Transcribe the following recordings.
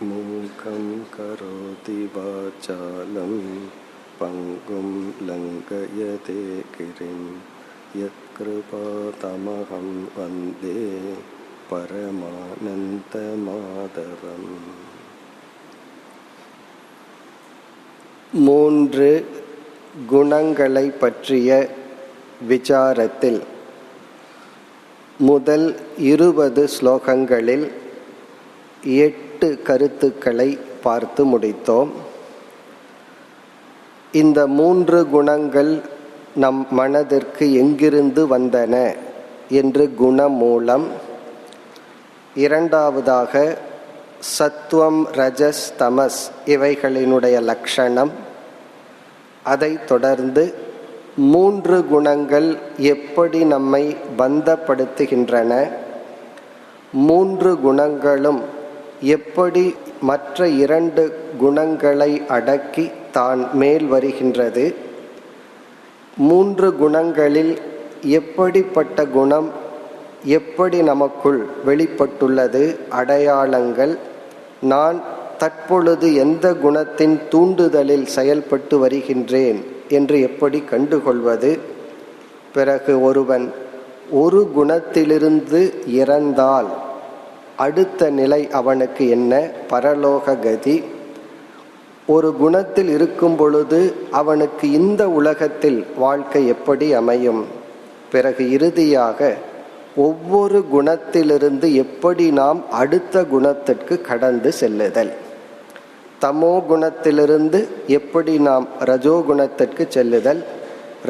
மூகம் கரோதி வாசாலம் பங்கும் லங்கயதே கிரிம் யத்கிருபாதமஹம் வந்தே பரமானந்த மாதவம். 3 குணங்களை பற்றிய விசாரத்தில் முதல் 20 ஸ்லோகங்களில் 8 கருத்துக்களை பார்த்து முடித்தோம். இந்த 3 குணங்கள் நம் மனதிற்கு எங்கிருந்து வந்தன என்று குணமூலம், இரண்டாவதாக சத்துவம் ரஜஸ் தமஸ் இவைகளினுடைய லட்சணம், அதைத் தொடர்ந்து 3 குணங்கள் எப்படி நம்மை பந்தப்படுத்துகின்றன, 3 குணங்களும் எப்படி மற்ற 2 குணங்களை அடக்கி தான் மேல் வருகின்றது, 3 குணங்களில் எப்படிப்பட்ட குணம் எப்படி நமக்குள் வெளிப்பட்டுள்ளது, அடையாளங்கள், நான் தற்பொழுது எந்த குணத்தின் தூண்டுதலில் செயல்பட்டு வருகின்றேன் என்று எப்படி கண்டுகொள்வது, பிறகு ஒருவன் ஒரு குணத்திலிருந்து இறந்தால் அடுத்த நிலை அவனுக்கு என்ன, பரலோக கதி, ஒரு குணத்தில் இருக்கும் பொழுது அவனுக்கு இந்த உலகத்தில் வாழ்க்கை எப்படி அமையும், பிறகு இறுதியாக ஒவ்வொரு குணத்திலிருந்து எப்படி நாம் அடுத்த குணத்திற்கு கடந்து செல்லுதல், தமோ குணத்திலிருந்து எப்படி நாம் ரஜோகுணத்திற்கு செல்லுதல்,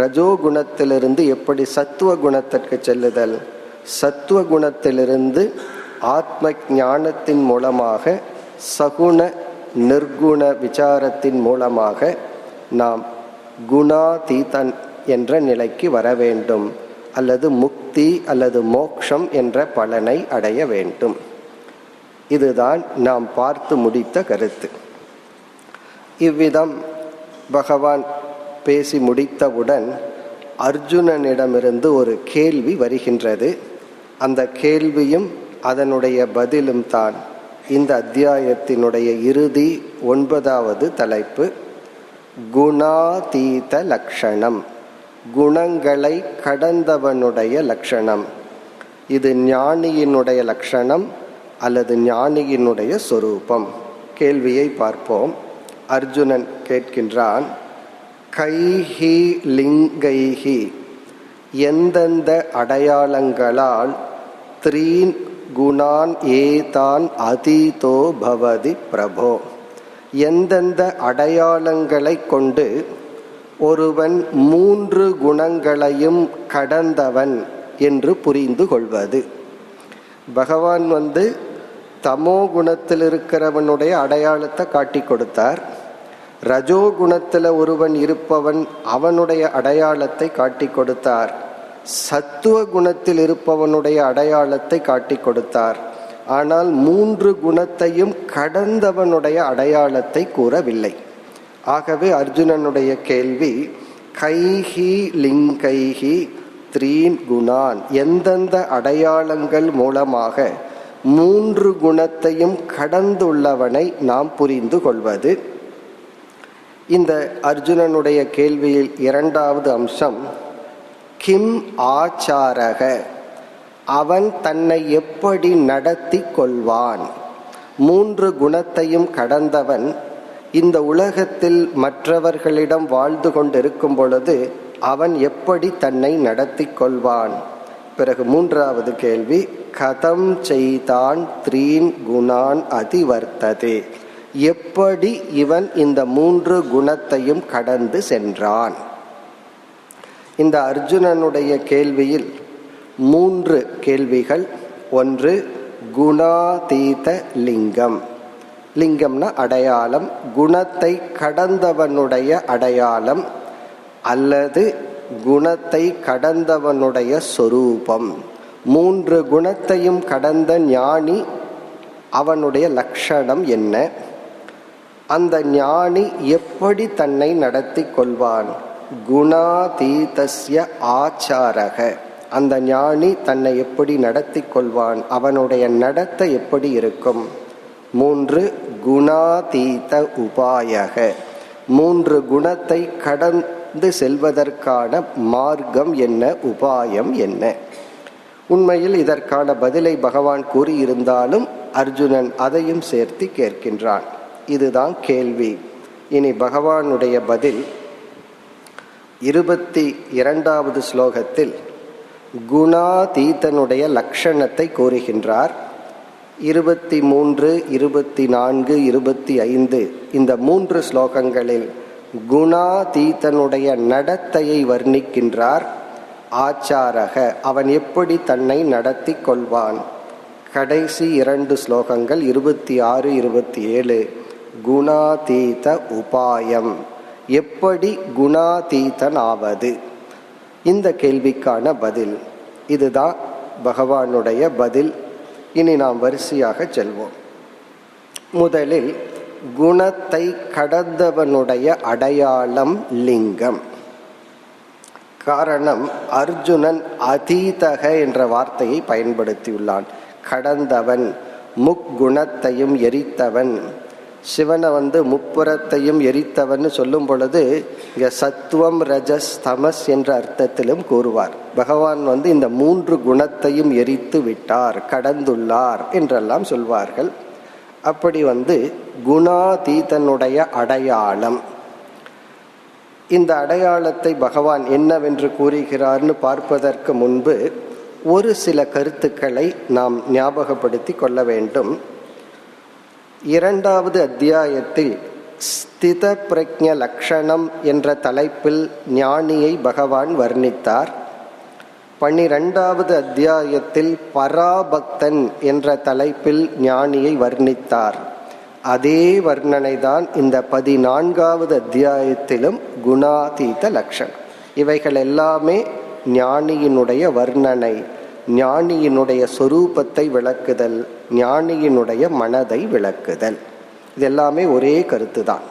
ரஜோகுணத்திலிருந்து எப்படி சத்துவ குணத்திற்கு செல்லுதல், சத்துவ குணத்திலிருந்து ஆத்ம ஞானத்தின் மூலமாக சகுண நிர்குண விசாரத்தின் மூலமாக நாம் குணாதீதன் என்ற நிலைக்கு வர வேண்டும், அல்லது முக்தி அல்லது மோக்ஷம் என்ற பலனை அடைய வேண்டும். இதுதான் நாம் பார்த்து முடித்த கருத்து. இவ்விதம் பகவான் பேசி முடித்தவுடன் அர்ஜுனனிடமிருந்து ஒரு கேள்வி வருகின்றது. அந்த கேள்வியும் அதனுடைய பதிலும் தான் இந்த அத்தியாயத்தினுடைய இறுதி 9வது தலைப்பு, குணாதீத லட்சணம், குணங்களை கடந்தவனுடைய லட்சணம். இது ஞானியினுடைய லட்சணம் அல்லது ஞானியினுடைய சொரூபம்? கேள்வியை பார்ப்போம். அர்ஜுனன் கேட்கின்றான், கைஹி லிங்கைஹி, எந்தெந்த அடையாளங்களால் த்ரீன் குணான் ஏதான் அதீதோ பவதி பிரபோ, எந்தெந்த அடையாளங்களை கொண்டு ஒருவன் 3 குணங்களையும் கடந்தவன் என்று புரிந்து கொள்வது? பகவான் தமோ குணத்தில் இருக்கிறவனுடைய அடையாளத்தை காட்டி கொடுத்தார். ரஜோகுணத்தில் ஒருவன் இருப்பவன் அவனுடைய அடையாளத்தை காட்டி கொடுத்தார். சத்துவ குணத்தில் இருப்பவனுடைய அடையாளத்தை காட்டி கொடுத்தார். ஆனால் 3 குணத்தையும் கடந்தவனுடைய அடையாளத்தை கூறவில்லை. ஆகவே அர்ஜுனனுடைய கேள்வி, கைஹி லிங்கைஹி த்ரீன் குணான், எந்தெந்த அடையாளங்கள் மூலமாக 3 குணத்தையும் கடந்துள்ளவனை நாம் புரிந்து கொள்வது? இந்த அர்ஜுனனுடைய கேள்வியில் 2வது அம்சம், கிம் ஆச்சாரக, அவன் தன்னை எப்படி நடத்தி கொள்வான்? 3 குணத்தையும் கடந்தவன் இந்த உலகத்தில் மற்றவர்களிடம் வாழ்ந்து கொண்டிருக்கும் பொழுது அவன் எப்படி தன்னை நடத்தி கொள்வான்? பிறகு 3வது கேள்வி, கதம் செய்தான் த்ரீன் குணான் அதிவர்த்ததே, எப்படி இவன் இந்த 3 குணத்தையும் கடந்து சென்றான்? இந்த அர்ஜுனனுடைய கேள்வியில் 3 கேள்விகள். ஒன்று, குணாதீத லிங்கம். லிங்கம்னா அடையாளம், குணத்தை கடந்தவனுடைய அடையாளம் அல்லது குணத்தை கடந்தவனுடைய சொரூபம். 3 குணத்தையும் கடந்த ஞானி, அவனுடைய லட்சணம் என்ன? அந்த ஞானி எப்படி தன்னை நடத்தி கொள்வான்? குணாதீதஸ்ய ஆச்சாரக, அந்த ஞானி தன்னை எப்படி நடத்தி கொள்வான், அவனுடைய நடத்தை எப்படி இருக்கும்? 3 குணாதீத உபாயக, 3 குணத்தை கடந்து செல்வதற்கான மார்க்கம் என்ன, உபாயம் என்ன? உண்மையில் இதற்கான பதிலை பகவான் கூறியிருந்தாலும் அர்ஜுனன் அதையும் சேர்த்து கேட்கின்றான். இதுதான் கேள்வி. இனி பகவானுடைய பதில் 22வது ஸ்லோகத்தில் குணாதீதனுடைய லட்சணத்தை கூறுகின்றார். 23, 24, 25 இந்த 3 ஸ்லோகங்களில் குணாதீதனுடைய நடத்தையை வர்ணிக்கின்றார். ஆச்சாரக, அவன் எப்படி தன்னை நடத்தி கொள்வான். கடைசி 2 ஸ்லோகங்கள் 26, 27 குணாதீத உபாயம், எப்படி குணாதீதன் ஆவது, இந்த கேள்விக்கான பதில். இதுதான் பகவானுடைய பதில். இனி நாம் வரிசையாக செல்வோம். முதலில் குணத்தை கடந்தவனுடைய அடையாளம் லிங்கம். காரணம், அர்ஜுனன் அதீதக என்ற வார்த்தையை பயன்படுத்தியுள்ளான். கடந்தவன், முக்குணத்தையும் எரித்தவன். சிவனை முப்புறத்தையும் எரித்தவன் சொல்லும் பொழுது இங்க சத்துவம், ரஜஸ், தமஸ் என்ற அர்த்தத்திலும் கூறுவார். பகவான் இந்த 3 குணத்தையும் எரித்து விட்டார், கடந்துள்ளார் என்றெல்லாம் சொல்வார்கள். அப்படி குணாதீதனுடைய அடையாளம். இந்த அடையாளத்தை பகவான் என்னவென்று கூறுகிறார்னு பார்ப்பதற்கு முன்பு ஒரு சில கருத்துக்களை நாம் ஞாபகப்படுத்தி கொள்ள வேண்டும். 2வது அத்தியாயத்தில் ஸ்தித பிரக்ஞ லக்ஷணம் என்ற தலைப்பில் ஞானியை பகவான் வர்ணித்தார். 12வது அத்தியாயத்தில் பராபக்தன் என்ற தலைப்பில் ஞானியை வர்ணித்தார். அதே வர்ணனை தான் இந்த 14வது அத்தியாயத்திலும் குணாதீத லக்ஷணம். இவைகள் எல்லாமே ஞானியினுடைய வர்ணனை, ஞானியினுடைய சொரூபத்தை விளக்குதல், ஞானியினுடைய மனதை விளக்குதல். இது எல்லாமே ஒரே கருத்து தான்.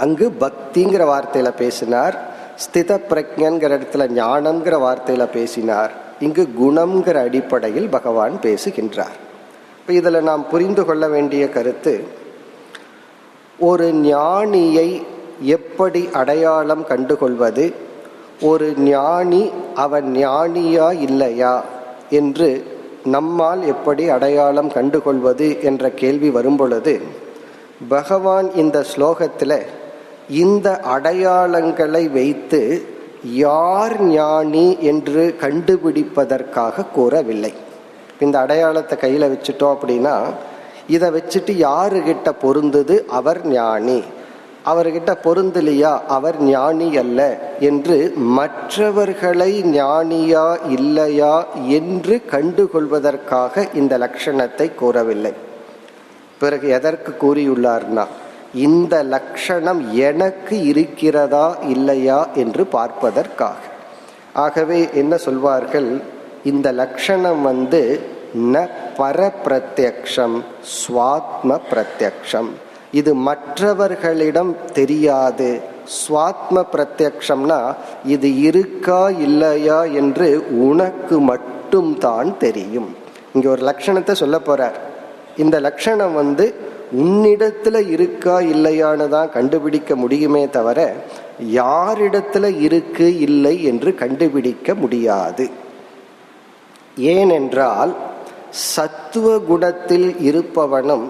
அங்கு பக்திங்கிற வார்த்தையில பேசினார், ஸ்தித பிரக்ஞங்கிற இடத்துல ஞானம்ங்கிற வார்த்தையில பேசினார். இங்கு குணம்ங்கிற அடிப்படையில் பகவான் பேசுகின்றார். இப்போ இதில் நாம் புரிந்து கொள்ள வேண்டிய கருத்து, ஒரு ஞானியை எப்படி அடையாளம் கண்டுகொள்வது, ஒரு ஞானி அவன் ஞானியா இல்லையா என்று நம்மால் எப்படி அடையாளம் கண்டுகொள்வது என்ற கேள்வி வரும்பொழுது பகவான் இந்த ஸ்லோகத்தில் இந்த அடையாளங்களை வைத்து யார் ஞானி என்று கண்டுபிடிப்பதற்காக கூறவில்லை. இந்த அடையாளத்தை கையில் வச்சுட்டோம் அப்படின்னா இதை வச்சுட்டு யாருகிட்ட பொருந்துது அவர் ஞானி, அவர்கிட்ட பொருந்தலையா அவர் ஞானி அல்ல என்று மற்றவர்களை ஞானியா இல்லையா என்று கண்டுகொள்வதற்காக இந்த லட்சணத்தை கூறவில்லை. பிறகு எதற்கு கூறியுள்ளார்னா, இந்த லட்சணம் எனக்கு இருக்கிறதா இல்லையா என்று பார்ப்பதற்காக. ஆகவே என்ன சொல்வார்கள், இந்த லட்சணம் ந பரப்பிரத்யக்ஷம் ஸ்வாத்ம பிரத்யக்ஷம், இது மற்றவர்களிடம் தெரியாது. ஸ்வாத்ம பிரத்யக்ஷம்னா இது இருக்கா இல்லையா என்று உனக்கு மட்டும் தான் தெரியும். இங்க ஒரு லட்சணத்தை சொல்ல போறார். இந்த லட்சணம் உன்னிடத்துல இருக்கா இல்லையான்னு தான் கண்டுபிடிக்க முடியுமே தவிர யாரிடத்துல இருக்கு இல்லை என்று கண்டுபிடிக்க முடியாது. ஏனென்றால் சத்துவ குணத்தில் இருப்பவனும்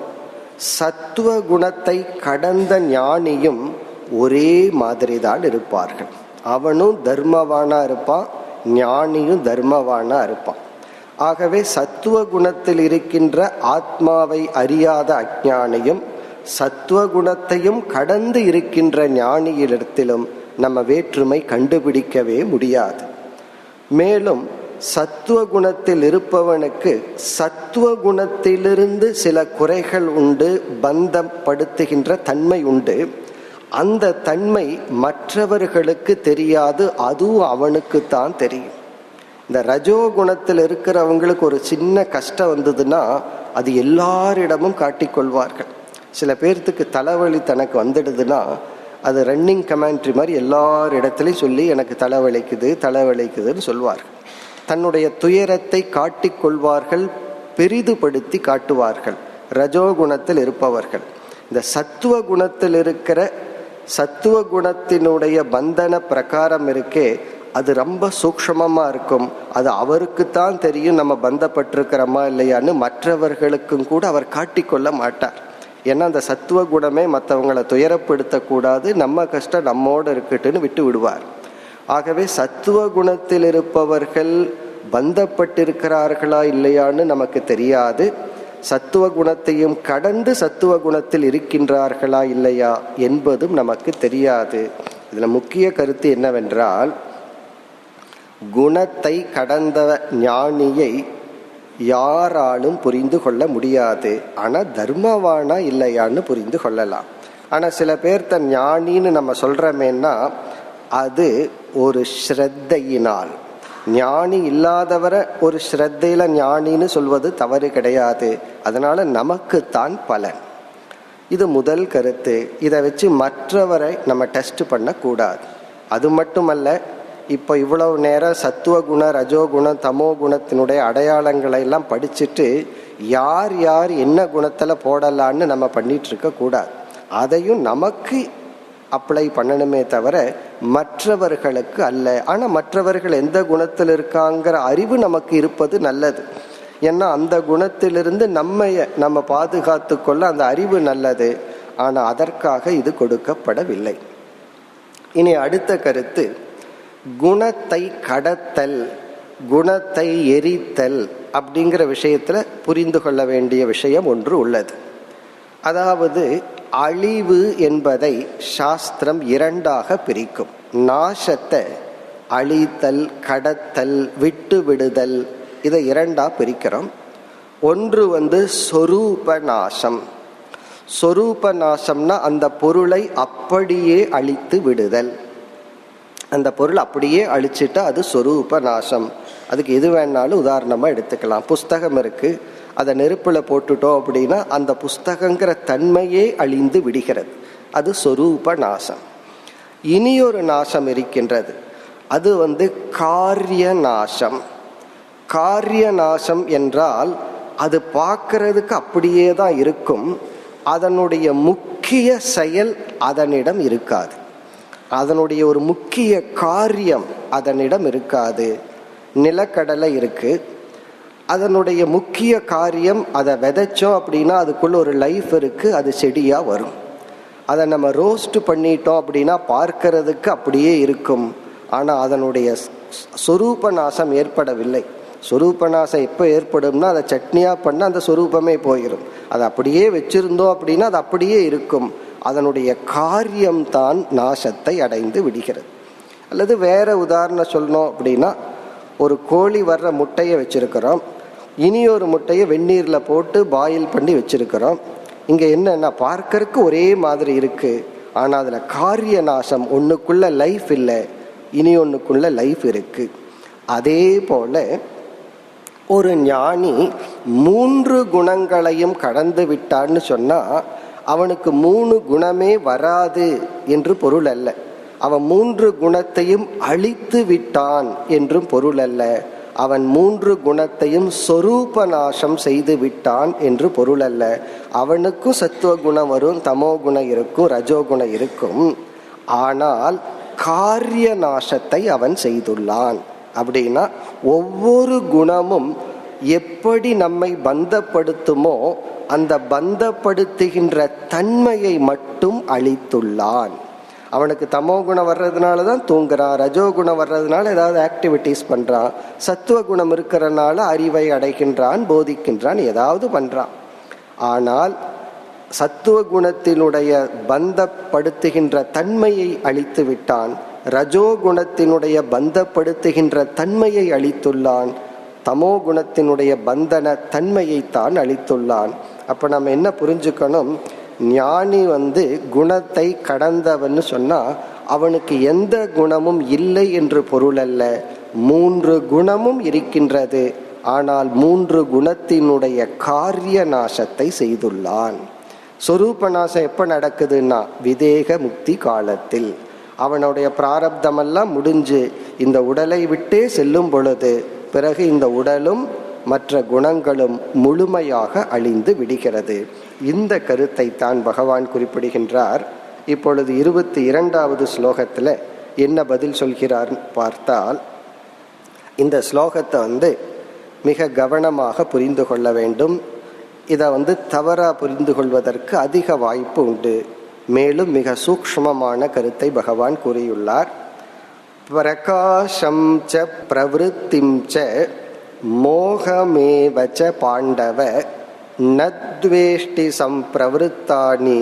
சத்துவ குணத்தை கடந்த ஞானியும் ஒரே மாதிரி தான் இருப்பார்கள். அவனும் தர்மவானா இருப்பான், ஞானியும் தர்மவானா இருப்பான். ஆகவே சத்துவ குணத்தில் இருக்கின்ற ஆத்மாவை அறியாத அஞ்ஞானியும் சத்துவ குணத்தையும் கடந்து இருக்கின்ற ஞானியிடத்திலும் நம்ம வேற்றுமை கண்டுபிடிக்கவே முடியாது. மேலும் சத்துவ குணத்தில் இருப்பவனுக்கு சத்துவ குணத்திலிருந்து சில குறைகள் உண்டு, பந்தப்படுத்துகின்ற தன்மை உண்டு. அந்த தன்மை மற்றவர்களுக்கு தெரியாது, அதுவும் அவனுக்கு தான் தெரியும். இந்த ரஜோகுணத்தில் இருக்கிறவங்களுக்கு ஒரு சின்ன கஷ்டம் வந்ததுன்னா அது எல்லாரிடமும் காட்டிக்கொள்வார்கள். சில பேர்த்துக்கு தலைவலி தனக்கு வந்துடுதுன்னா அது ரன்னிங் கமெண்ட்ரி மாதிரி எல்லாரிடத்துலையும் சொல்லி எனக்கு தலைவலிக்குது தலைவலிக்குதுன்னு சொல்வார்கள். தன்னுடைய துயரத்தை காட்டிக்கொள்வார்கள், பெரிதுபடுத்தி காட்டுவார்கள். ரஜோகுணத்தில் இருப்பவர்கள். இந்த சத்துவ குணத்தில் இருக்கிற சத்துவ குணத்தினுடைய பந்தன பிரகாரம் இருக்கே, அது ரொம்ப சூக்ஷ்மமா இருக்கும். அது அவருக்குத்தான் தெரியும் நம்ம பந்தப்பட்டிருக்கிறோமா இல்லையான்னு. மற்றவர்களுக்கும் கூட அவர் காட்டிக்கொள்ள மாட்டார். ஏன்னா அந்த சத்துவ குணமே மற்றவங்களை துயரப்படுத்தக்கூடாது, நம்ம கஷ்டம் நம்மோடு இருக்கட்டுன்னு விட்டு விடுவார். ஆகவே சத்துவ குணத்தில் இருப்பவர்கள் பந்தப்பட்டிருக்கிறார்களா இல்லையான்னு நமக்கு தெரியாது. சத்துவ குணத்தையும் கடந்து சத்துவ குணத்தில் இருக்கின்றார்களா இல்லையா என்பதும் நமக்கு தெரியாது. இதுல முக்கிய கருத்து என்னவென்றால், குணத்தை கடந்த ஞானியை யாராலும் புரிந்து கொள்ள முடியாது. ஆனா தர்மவானா இல்லையான்னு புரிந்து கொள்ளலாம். ஆனா சில பேர் தன் ஞானின்னு நம்ம சொல்றமேன்னா அது ஒரு ஸ்ரத்தையினால். ஞானி இல்லாதவரை ஒரு ஸ்ரத்தையில ஞானின்னு சொல்வது தவறு கிடையாது. அதனால நமக்குத்தான் பலன். இது முதல் கருத்து. இதை வச்சு மற்றவரை நம்ம டெஸ்ட் பண்ணக்கூடாது. அது மட்டுமல்ல, இப்போ இவ்வளவு நேரம் சத்துவ குண ரஜோகுண தமோ குணத்தினுடைய அடையாளங்களை எல்லாம் படிச்சுட்டு யார் யார் என்ன குணத்தில் போடலான்னு நம்ம பண்ணிட்டு இருக்க கூடாது. அதையும் நமக்கு அப்ளை பண்ணணுமே தவிர மற்றவர்களுக்கு அல்ல. ஆனால் மற்றவர்கள் எந்த குணத்தில் இருக்காங்கிற அறிவு நமக்கு இருப்பது நல்லது. ஏன்னா அந்த குணத்திலிருந்து நம்ம பாதுகாத்து கொள்ள அந்த அறிவு நல்லது. ஆனால் அதற்காக இது கொடுக்கப்படவில்லை. இனி அடுத்த கருத்து, குணத்தை கடத்தல், குணத்தை எரித்தல் அப்படிங்கிற விஷயத்துல புரிந்து கொள்ள வேண்டிய விஷயம் ஒன்று உள்ளது. அதாவது அழிவு என்பதை சாஸ்திரம் இரண்டாக பிரிக்கும். நாசத்தை அழித்தல், கடத்தல், விட்டு விடுதல், இதை இரண்டா பிரிக்கிறோம். ஒன்று சொரூப நாசம். சொரூப நாசம்னா அந்த பொருளை அப்படியே அழித்து விடுதல். அந்த பொருள் அப்படியே அழிச்சிட்டா அது சொரூப நாசம். அதுக்கு எது வேணாலும் உதாரணமாக எடுத்துக்கலாம். புஸ்தகம் இருக்கு, அதை நெருப்பில் போட்டுட்டோம் அப்படின்னா அந்த புஸ்தகங்கிற தன்மையே அழிந்து விடுகிறது. அது சொரூப நாசம். இனியொரு நாசம் இருக்கின்றது, அது காரிய நாசம். காரிய நாசம் என்றால் அது பார்க்கறதுக்கு அப்படியே தான் இருக்கும், அதனுடைய முக்கிய செயல் அதனிடம் இருக்காது. அதனுடைய ஒரு முக்கிய காரியம் அதனிடம் இருக்காது. நிலக்கடலை இருக்கு, அதனுடைய முக்கிய காரியம் அதை விதைச்சோம் அப்படின்னா அதுக்குள்ள ஒரு லைஃப் இருக்கு, அது செடியா வரும். அதை நம்ம ரோஸ்ட் பண்ணிட்டோம் அப்படின்னா பார்க்கறதுக்கு அப்படியே இருக்கும், ஆனால் அதனுடைய சொரூப நாசம் ஏற்படவில்லை. சொரூப நாசம் எப்போ ஏற்படும்னா அதை சட்னியா பண்ண அந்த சொரூபமே போயிடும். அதை அப்படியே வச்சிருந்தோம் அப்படின்னா அது அப்படியே இருக்கும், அதனுடைய காரியம்தான் நாசத்தை அடைந்து விடுகிறது. அல்லது வேற உதாரணம் சொல்லணும் அப்படின்னா, ஒரு கோழி வர்ற முட்டையை வச்சிருக்கிறோம், இனி ஒரு முட்டையை வெந்நீரில் போட்டு பாயில் பண்ணி வச்சிருக்கிறோம். இங்கே என்னன்னா பார்க்கறதுக்கு ஒரே மாதிரி இருக்கு, ஆனால் அதில் காரிய நாசம், ஒன்றுக்குள்ள லைஃப் இல்லை, இனி ஒன்றுக்குள்ள லைஃப் இருக்கு. அதே போல ஒரு ஞானி 3 குணங்களையும் கடந்து விட்டான்னு சொன்னா அவனுக்கு 3 குணமே வராது என்று பொருள் அல்ல. அவன் 3 குணத்தையும் அழித்து விட்டான் என்றும் பொருள் அல்ல. அவன் 3 குணத்தையும் சொரூப நாசம் செய்து விட்டான் என்று பொருள் அல்ல. அவனுக்கும் சத்துவ குணம் வரும், தமோ குணம் இருக்கும், ரஜோகுணம் இருக்கும். ஆனால் காரிய நாசத்தை அவன் செய்துள்ளான். அப்படின்னா ஒவ்வொரு குணமும் எப்படி நம்மை பந்தப்படுத்துமோ அந்த பந்தப்படுத்துகின்ற தன்மையை மட்டும் அழித்துள்ளான். அவனுக்கு தமோ குணம் வர்றதுனால தான் தூங்குறான், ரஜோகுணம் வர்றதுனால ஏதாவது ஆக்டிவிட்டிஸ் பண்றான், சத்துவ குணம் இருக்கிறனால அறிவை அடைகின்றான், போதிக்கின்றான், ஏதாவது பண்றான். ஆனால் சத்துவ குணத்தினுடைய பந்தப்படுத்துகின்ற தன்மையை அழித்து விட்டான், ரஜோகுணத்தினுடைய பந்தப்படுத்துகின்ற தன்மையை அழித்துள்ளான், தமோ குணத்தினுடைய பந்தன தன்மையைத்தான் அழித்துள்ளான். அப்ப நம்ம என்ன புரிஞ்சுக்கணும், ஞானி குணத்தை கடந்தவன்னு சொன்னா அவனுக்கு எந்த குணமும் இல்லை என்று பொருள் அல்ல. 3 குணமும் இருக்கின்றது, ஆனால் 3 குணத்தினுடைய காரிய நாசத்தை செய்துள்ளான். சொரூப நாசம் எப்ப நடக்குதுன்னா விதேக முக்தி காலத்தில். அவனுடைய பிராரப்தமெல்லாம் முடிஞ்சு இந்த உடலை விட்டே செல்லும் பொழுது, பிறகு இந்த உடலும் மற்ற குணங்களும் முழுமையாக அழிந்து விடுகிறது. இந்த கருத்தை தான் பகவான் குறிப்பிடுகின்றார். இப்பொழுது 22வது ஸ்லோகத்தில் என்ன பதில் சொல்கிறார் பார்த்தால், இந்த ஸ்லோகத்தை மிக கவனமாக புரிந்து கொள்ள வேண்டும். இதை தவறாக புரிந்து கொள்வதற்கு அதிக வாய்ப்பு உண்டு. மேலும் மிக சூக்ஷ்மமான கருத்தை பகவான் கூறியுள்ளார். பிரகாசம் ச பிரவருத்திம் ச மோகமேவச பாண்டவ நத்வேஷ்டி சம்பிரவருத்தானி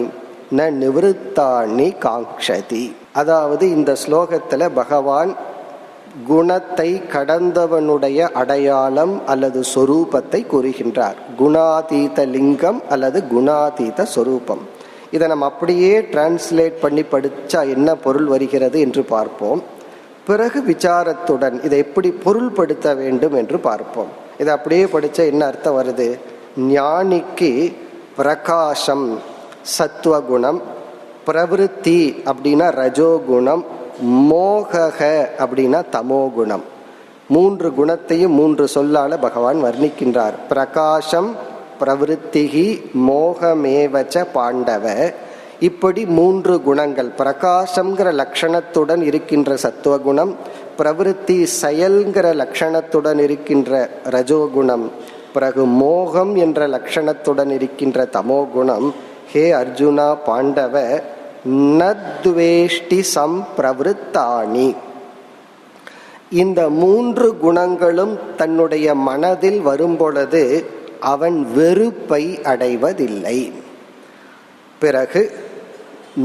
ந நிவருத்தானி காங்க்ஷதி. அதாவது இந்த ஸ்லோகத்தில் பகவான் குணத்தை கடந்தவனுடைய அடையாளம் அல்லது சொரூபத்தை கூறுகின்றார். குணாதீத லிங்கம் அல்லது குணாதீத சொரூபம். இதை நம்ம அப்படியே டிரான்ஸ்லேட் பண்ணி படித்தா என்ன பொருள் வருகிறது என்று பார்ப்போம். பிறகு விசாரத்துடன் இதை எப்படி பொருள்படுத்த வேண்டும் என்று பார்ப்போம். இதை அப்படியே படித்தா என்ன அர்த்தம் வருது? ஞானிக்கு பிரகாசம் சத்துவகுணம், பிரவிருத்தி அப்படின்னா ரஜோகுணம், மோகக அப்படின்னா தமோகுணம். 3 குணத்தையும் 3 சொல்லால பகவான் வர்ணிக்கின்றார். பிரகாசம் பிரவிருத்திகி மோகமேவச்ச பாண்டவ. இப்படி 3 குணங்கள், பிரகாசம்ங்கிற லட்சணத்துடன் இருக்கின்ற சத்துவகுணம், பிரவிருத்தி செயல்கிற லட்சணத்துடன் இருக்கின்ற ரஜோகுணம், பிறகு மோகம் என்ற லட்சணத்துடன் இருக்கின்ற தமோகுணம். ஹே அர்ஜுனா பாண்டவ, நத்வேஷ்டி சம்பிரவருத்தானி. இந்த 3 குணங்களும் தன்னுடைய மனதில் வரும்பொழுது அவன் வெறுப்பை அடைவதில்லை. பிறகு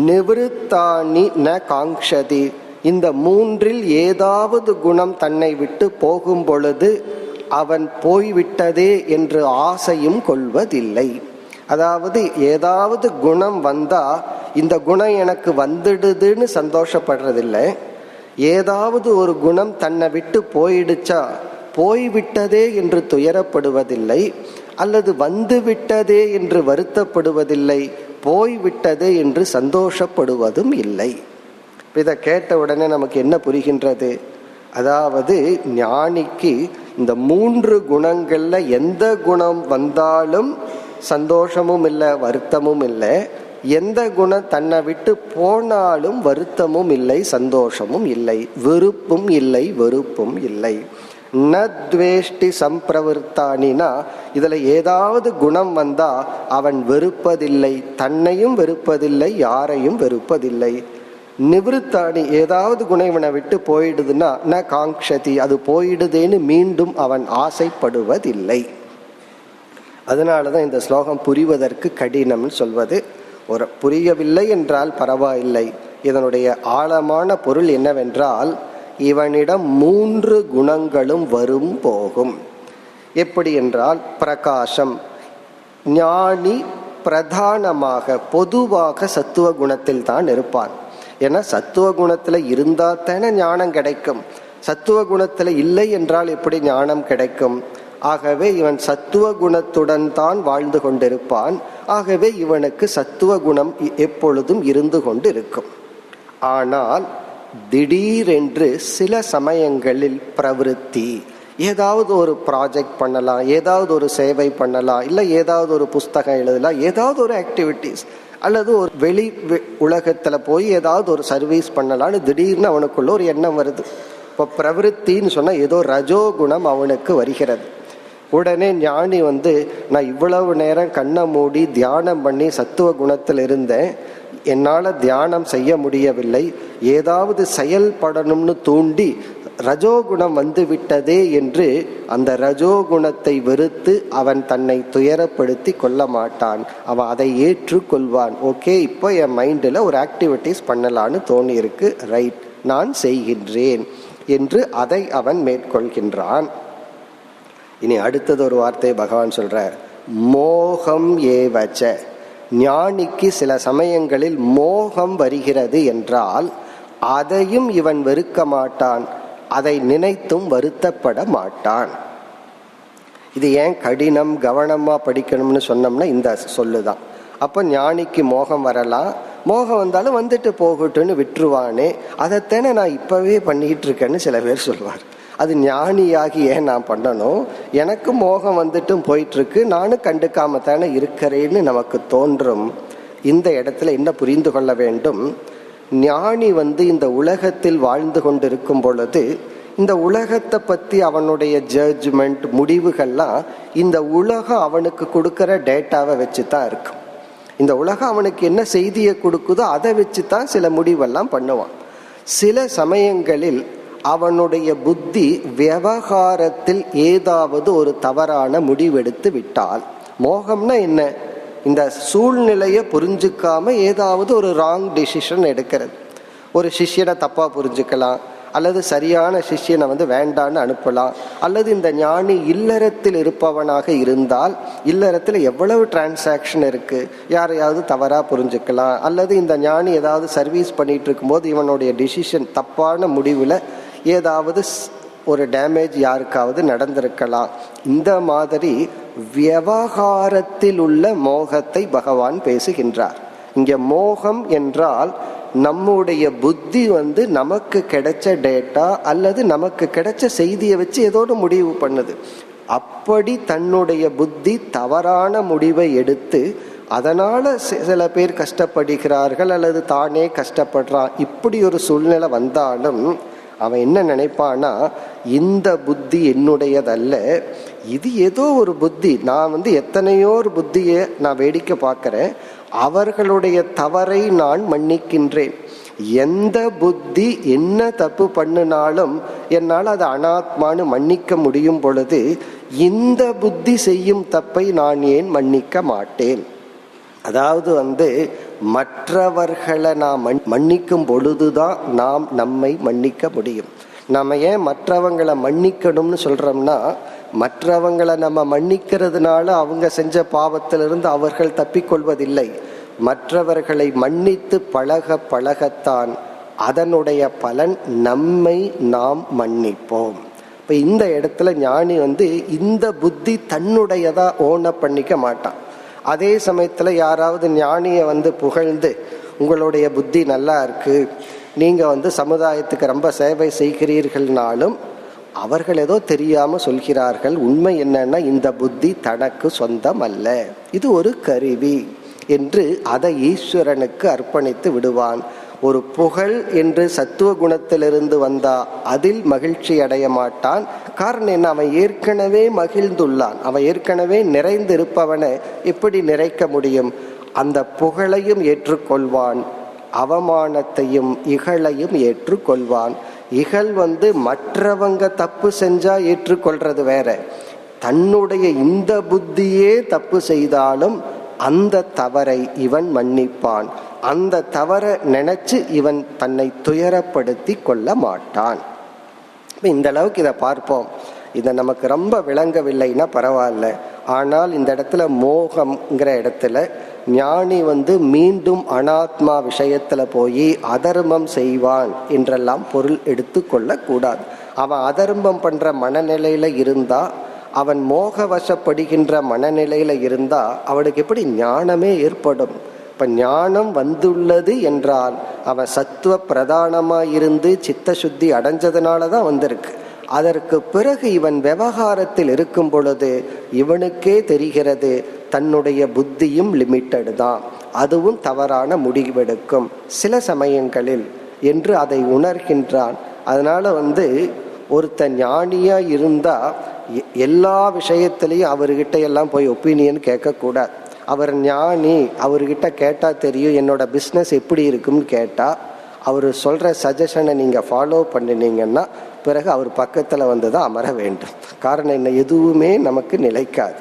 நிவருத்தானி ந காங்க்ஷதி. இந்த 3இல் ஏதாவது குணம் தன்னை விட்டு போகும் பொழுது அவன் போய்விட்டதே என்று ஆசையும் கொள்வதில்லை. அதாவது ஏதாவது குணம் வந்தா இந்த குணம் எனக்கு வந்துடுதுன்னு சந்தோஷப்படுறதில்லை. ஏதாவது ஒரு குணம் தன்னை விட்டு போயிடுச்சா போய்விட்டதே என்று துயரப்படுவதில்லை, அல்லது வந்து விட்டதே என்று வருத்தப்படுவதில்லை, போய்விட்டதே என்று சந்தோஷப்படுவதும் இல்லை. இதை கேட்ட உடனே நமக்கு என்ன புரிகின்றது? அதாவது ஞானிக்கு இந்த 3 குணங்கள்ல எந்த குணம் வந்தாலும் சந்தோஷமும் இல்லை, வருத்தமும் இல்லை. எந்த குணம் தன்னை விட்டு போனாலும் வருத்தமும் இல்லை, சந்தோஷமும் இல்லை, வெறுப்பும் இல்லை, வெறுப்பும் இல்லை. நத்வேஷ்டி சம்பிரவருத்தானினா இதுல ஏதாவது குணம் வந்தா அவன் வெறுப்பதில்லை, தன்னையும் வெறுப்பதில்லை, யாரையும் வெறுப்பதில்லை. நிவருத்தானி ஏதாவது குணம் இவனை விட்டு போயிடுதுன்னா ந காங்க்ஷதி, அது போயிடுதேன்னு மீண்டும் அவன் ஆசைப்படுவதில்லை. அதனாலதான் இந்த ஸ்லோகம் புரிவதற்கு கடினம்னு சொல்வது. ஒரு புரியவில்லை என்றால் பரவாயில்லை. இதனுடைய ஆழமான பொருள் என்னவென்றால், இவனிடம் 3 குணங்களும் வரும் போகும். எப்படி என்றால், பிரகாசம், ஞானி பிரதானமாக பொதுவாக சத்துவ குணத்தில் தான் இருப்பான். ஏன்னா சத்துவ குணத்துல இருந்தா தானே ஞானம் கிடைக்கும். சத்துவ குணத்துல இல்லை என்றால் எப்படி ஞானம் கிடைக்கும்? ஆகவே இவன் சத்துவ குணத்துடன் தான் வாழ்ந்து கொண்டிருப்பான். ஆகவே இவனுக்கு சத்துவ குணம் எப்பொழுதும் இருந்து கொண்டு இருக்கும். ஆனால் திடீரென்று சில சமயங்களில் பிரவிருத்தி, ஏதாவது ஒரு ப்ராஜெக்ட் பண்ணலாம், ஏதாவது ஒரு சேவை பண்ணலாம், இல்லை ஏதாவது ஒரு புஸ்தகம் எழுதலாம், ஏதாவது ஒரு ஆக்டிவிட்டிஸ், அல்லது ஒரு வெளி உலகத்தில் போய் ஏதாவது ஒரு சர்வீஸ் பண்ணலான்னு திடீர்னு அவனுக்குள்ள ஒரு எண்ணம் வருது. இப்போ பிரவிருத்தின்னு சொன்னால் ஏதோ ரஜோகுணம் அவனுக்கு வருகிறது. உடனே ஞானி நான் இவ்வளவு நேரம் கண்ணை மூடி தியானம் பண்ணி சத்துவ குணத்தில் இருந்தேன், என்னால் தியானம் செய்ய முடியவில்லை, ஏதாவது செயல்படணும்னு தூண்டி ரஜோகுணம் வந்து விட்டதே என்று அந்த ரஜோகுணத்தை வெறுத்து அவன் தன்னை துயரப்படுத்தி கொள்ள மாட்டான். அவன் அதை ஏற்றுக்கொள்வான். ஓகே, இப்போ என் மைண்டில் ஒரு ஆக்டிவிட்டிஸ் பண்ணலான்னு தோணி இருக்கு, ரைட், நான் செய்கின்றேன் என்று அதை அவன் மேற்கொள்கின்றான். இனி அடுத்தது ஒரு வார்த்தையை பகவான் சொல்றார், மோகம் ஏவச்ச. ஞானிக்கு சில சமயங்களில் மோகம் வருகிறது என்றால் அதையும் இவன் வெறுக்க மாட்டான், அதை நினைத்தும் வருத்தப்பட மாட்டான். இது ஏன் கடினம், கவனமா படிக்கணும்னு சொன்னோம்னா இந்த சொல்லுதான். அப்ப ஞானிக்கு மோகம் வரலாம், மோகம் வந்தாலும் வந்துட்டு போகட்டும்னு விட்டுருவானே, அதைத்தானே நான் இப்பவே பண்ணிட்டு இருக்கேன்னு சில பேர் சொல்வார். அது ஞானியாகி ஏன் நான் பண்ணணும், எனக்கு மோகம் வந்துட்டும் போயிட்டு இருக்கு, நானும் கண்டுக்காம தானே இருக்கிறேன்னு நமக்கு தோன்றும். இந்த இடத்துல என்ன புரிந்து கொள்ள வேண்டும், ஞானி இந்த உலகத்தில் வாழ்ந்து கொண்டிருக்கும் பொழுது இந்த உலகத்தை பற்றி அவனுடைய ஜட்ஜ்மெண்ட் முடிவுகள்லாம் இந்த உலகம் அவனுக்கு கொடுக்குற டேட்டாவை வச்சு தான் இருக்கும். இந்த உலகம் அவனுக்கு என்ன செய்தியை கொடுக்குதோ அதை வச்சு தான் சில முடிவெல்லாம் பண்ணுவான். சில சமயங்களில் அவனுடைய புத்தி விவகாரத்தில் ஏதாவது ஒரு தவறான முடிவெடுத்து விட்டால், மோகம்னா என்ன, இந்த சூழ்நிலையை புரிஞ்சுக்காம ஏதாவது ஒரு ராங் டிசிஷன் எடுக்கிறது. ஒரு சிஷ்யனை தப்பா புரிஞ்சுக்கலாம், அல்லது சரியான சிஷ்யனை வேண்டான்னு அனுப்பலாம், அல்லது இந்த ஞானி இல்லறத்தில் இருப்பவனாக இருந்தால் இல்லறத்தில் எவ்வளவு டிரான்சாக்ஷன் இருக்கு, யாரையாவது தவறா புரிஞ்சுக்கலாம், அல்லது இந்த ஞானி ஏதாவது சர்வீஸ் பண்ணிட்டு இருக்கும்போது இவனுடைய டிசிஷன் தப்பான முடிவில் ஏதாவது ஒரு டேமேஜ் யாருக்காவது நடந்திருக்கலாம். இந்த மாதிரி விவகாரத்தில் உள்ள மோகத்தை பகவான் பேசுகின்றார். இங்க மோகம் என்றால் நம்முடைய புத்தி நமக்கு கிடைச்ச டேட்டா அல்லது நமக்கு கிடைச்ச செய்தியை வச்சு ஏதோடு முடிவு பண்ணுது. அப்படி தன்னுடைய புத்தி தவறான முடிவை எடுத்து அதனால சில பேர் கஷ்டப்படுகிறார்கள் அல்லது தானே கஷ்டப்படுறான். இப்படி ஒரு சூழ்நிலை வந்தாலும் அவன் என்ன நினைப்பானா, இந்த புத்தி என்னுடையதல்ல, இது ஏதோ ஒரு புத்தி, நான் எத்தனையோ ஒரு புத்தியை நான் வேடிக்கை பார்க்கிறேன், அவர்களுடைய தவறை நான் மன்னிக்கின்றேன். எந்த புத்தி என்ன தப்பு பண்ணினாலும் என்னால் அதை அனாத்மானு மன்னிக்க முடியும் பொழுது இந்த புத்தி செய்யும் தப்பை நான் ஏன் மன்னிக்க மாட்டேன். அதாவது மற்றவர்களை நாம் மன்னிக்கும் பொழுதுதான் நாம் நம்மை மன்னிக்க முடியும். நம்ம ஏன் மற்றவங்களை மன்னிக்கணும்னு சொல்றோம்னா, மற்றவங்களை நம்ம மன்னிக்கிறதுனால அவங்க செஞ்ச பாவத்திலிருந்து அவர்கள் தப்பிக்கொள்வதில்லை. மற்றவர்களை மன்னித்து பழக பழகத்தான் அதனுடைய பலன் நம்மை நாம் மன்னிப்போம். இப்போ இந்த இடத்துல ஞானி இந்த புத்தி தன்னுடையதா ஓன பண்ணிக்க மாட்டான். அதே சமயத்தில் யாராவது ஞானியை புகழ்ந்து உங்களுடைய புத்தி நல்லா இருக்கு, நீங்க சமுதாயத்துக்கு ரொம்ப சேவை செய்கிறீர்கள்னாலும் அவர்கள் ஏதோ தெரியாம சொல்கிறார்கள். உண்மை என்னன்னா இந்த புத்தி தனக்கு சொந்தம் அல்ல, இது ஒரு கருவி என்று அதை ஈஸ்வரனுக்கு அர்ப்பணித்து விடுவான். ஒரு புகழ் என்று சத்துவ குணத்திலிருந்து வந்தா அதில் மகிழ்ச்சி அடைய மாட்டான். காரணம் என்ன, அவன் ஏற்கனவே மகிழ்ந்துள்ளான். அவன் ஏற்கனவே நிறைந்திருப்பவனை எப்படி நிறைக்க முடியும்? அந்த புகழையும் ஏற்றுக்கொள்வான், அவமானத்தையும் இகழையும் ஏற்றுக்கொள்வான். இகழ் மற்றவங்க தப்பு செஞ்சா ஏற்றுக்கொள்றது வேற, தன்னுடைய இந்த புத்தியே தப்பு செய்தாலும் அந்த தவறை இவன் மன்னிப்பான். அந்த தவறை நினைச்சு இவன் தன்னை துயரப்படுத்தி கொள்ள மாட்டான். இந்த அளவுக்கு இதை பார்ப்போம். இதை நமக்கு ரொம்ப விளங்கவில்லைன்னா பரவாயில்ல. ஆனால் இந்த இடத்துல மோகம்ங்கிற இடத்துல ஞானி மீண்டும் அனாத்மா விஷயத்துல போய் அதர்மம் செய்வான் என்றெல்லாம் பொருள் எடுத்து கொள்ள கூடாது. அவன் அதர்மம் பண்ற மனநிலையில இருந்தா, அவன் மோகவசப்படுகின்ற மனநிலையில இருந்தா அவனுக்கு எப்படி ஞானமே ஏற்படும்? இப்ப ஞானம் வந்துள்ளது என்றால் அவன் சத்துவ பிரதானமா இருந்து சித்த சுத்தி அடைஞ்சதுனாலதான் வந்திருக்கு. அதற்கு பிறகு இவன் விவகாரத்தில் இருக்கும் பொழுது இவனுக்கே தெரிகிறது தன்னுடைய புத்தியும் லிமிட்டடு தான், அதுவும் தவறான முடிவெடுக்கும் சில சமயங்களில் என்று அதை உணர்கின்றான். அதனால ஒருத்த ஞானியா இருந்தா எல்லா விஷயத்திலையும் அவர்கிட்ட எல்லாம் போய் ஒப்பீனியன் கேட்கக்கூடாது. அவர் ஞானி, அவர்கிட்ட கேட்டா தெரியும் என்னோட பிஸ்னஸ் எப்படி இருக்குன்னு கேட்டா அவர் சொல்ற சஜஷனை நீங்க ஃபாலோ பண்ணினீங்கன்னா பிறகு அவர் பக்கத்துல தான் அமர வேண்டும். காரணம் என்ன, எதுவுமே நமக்கு நிலைக்காது.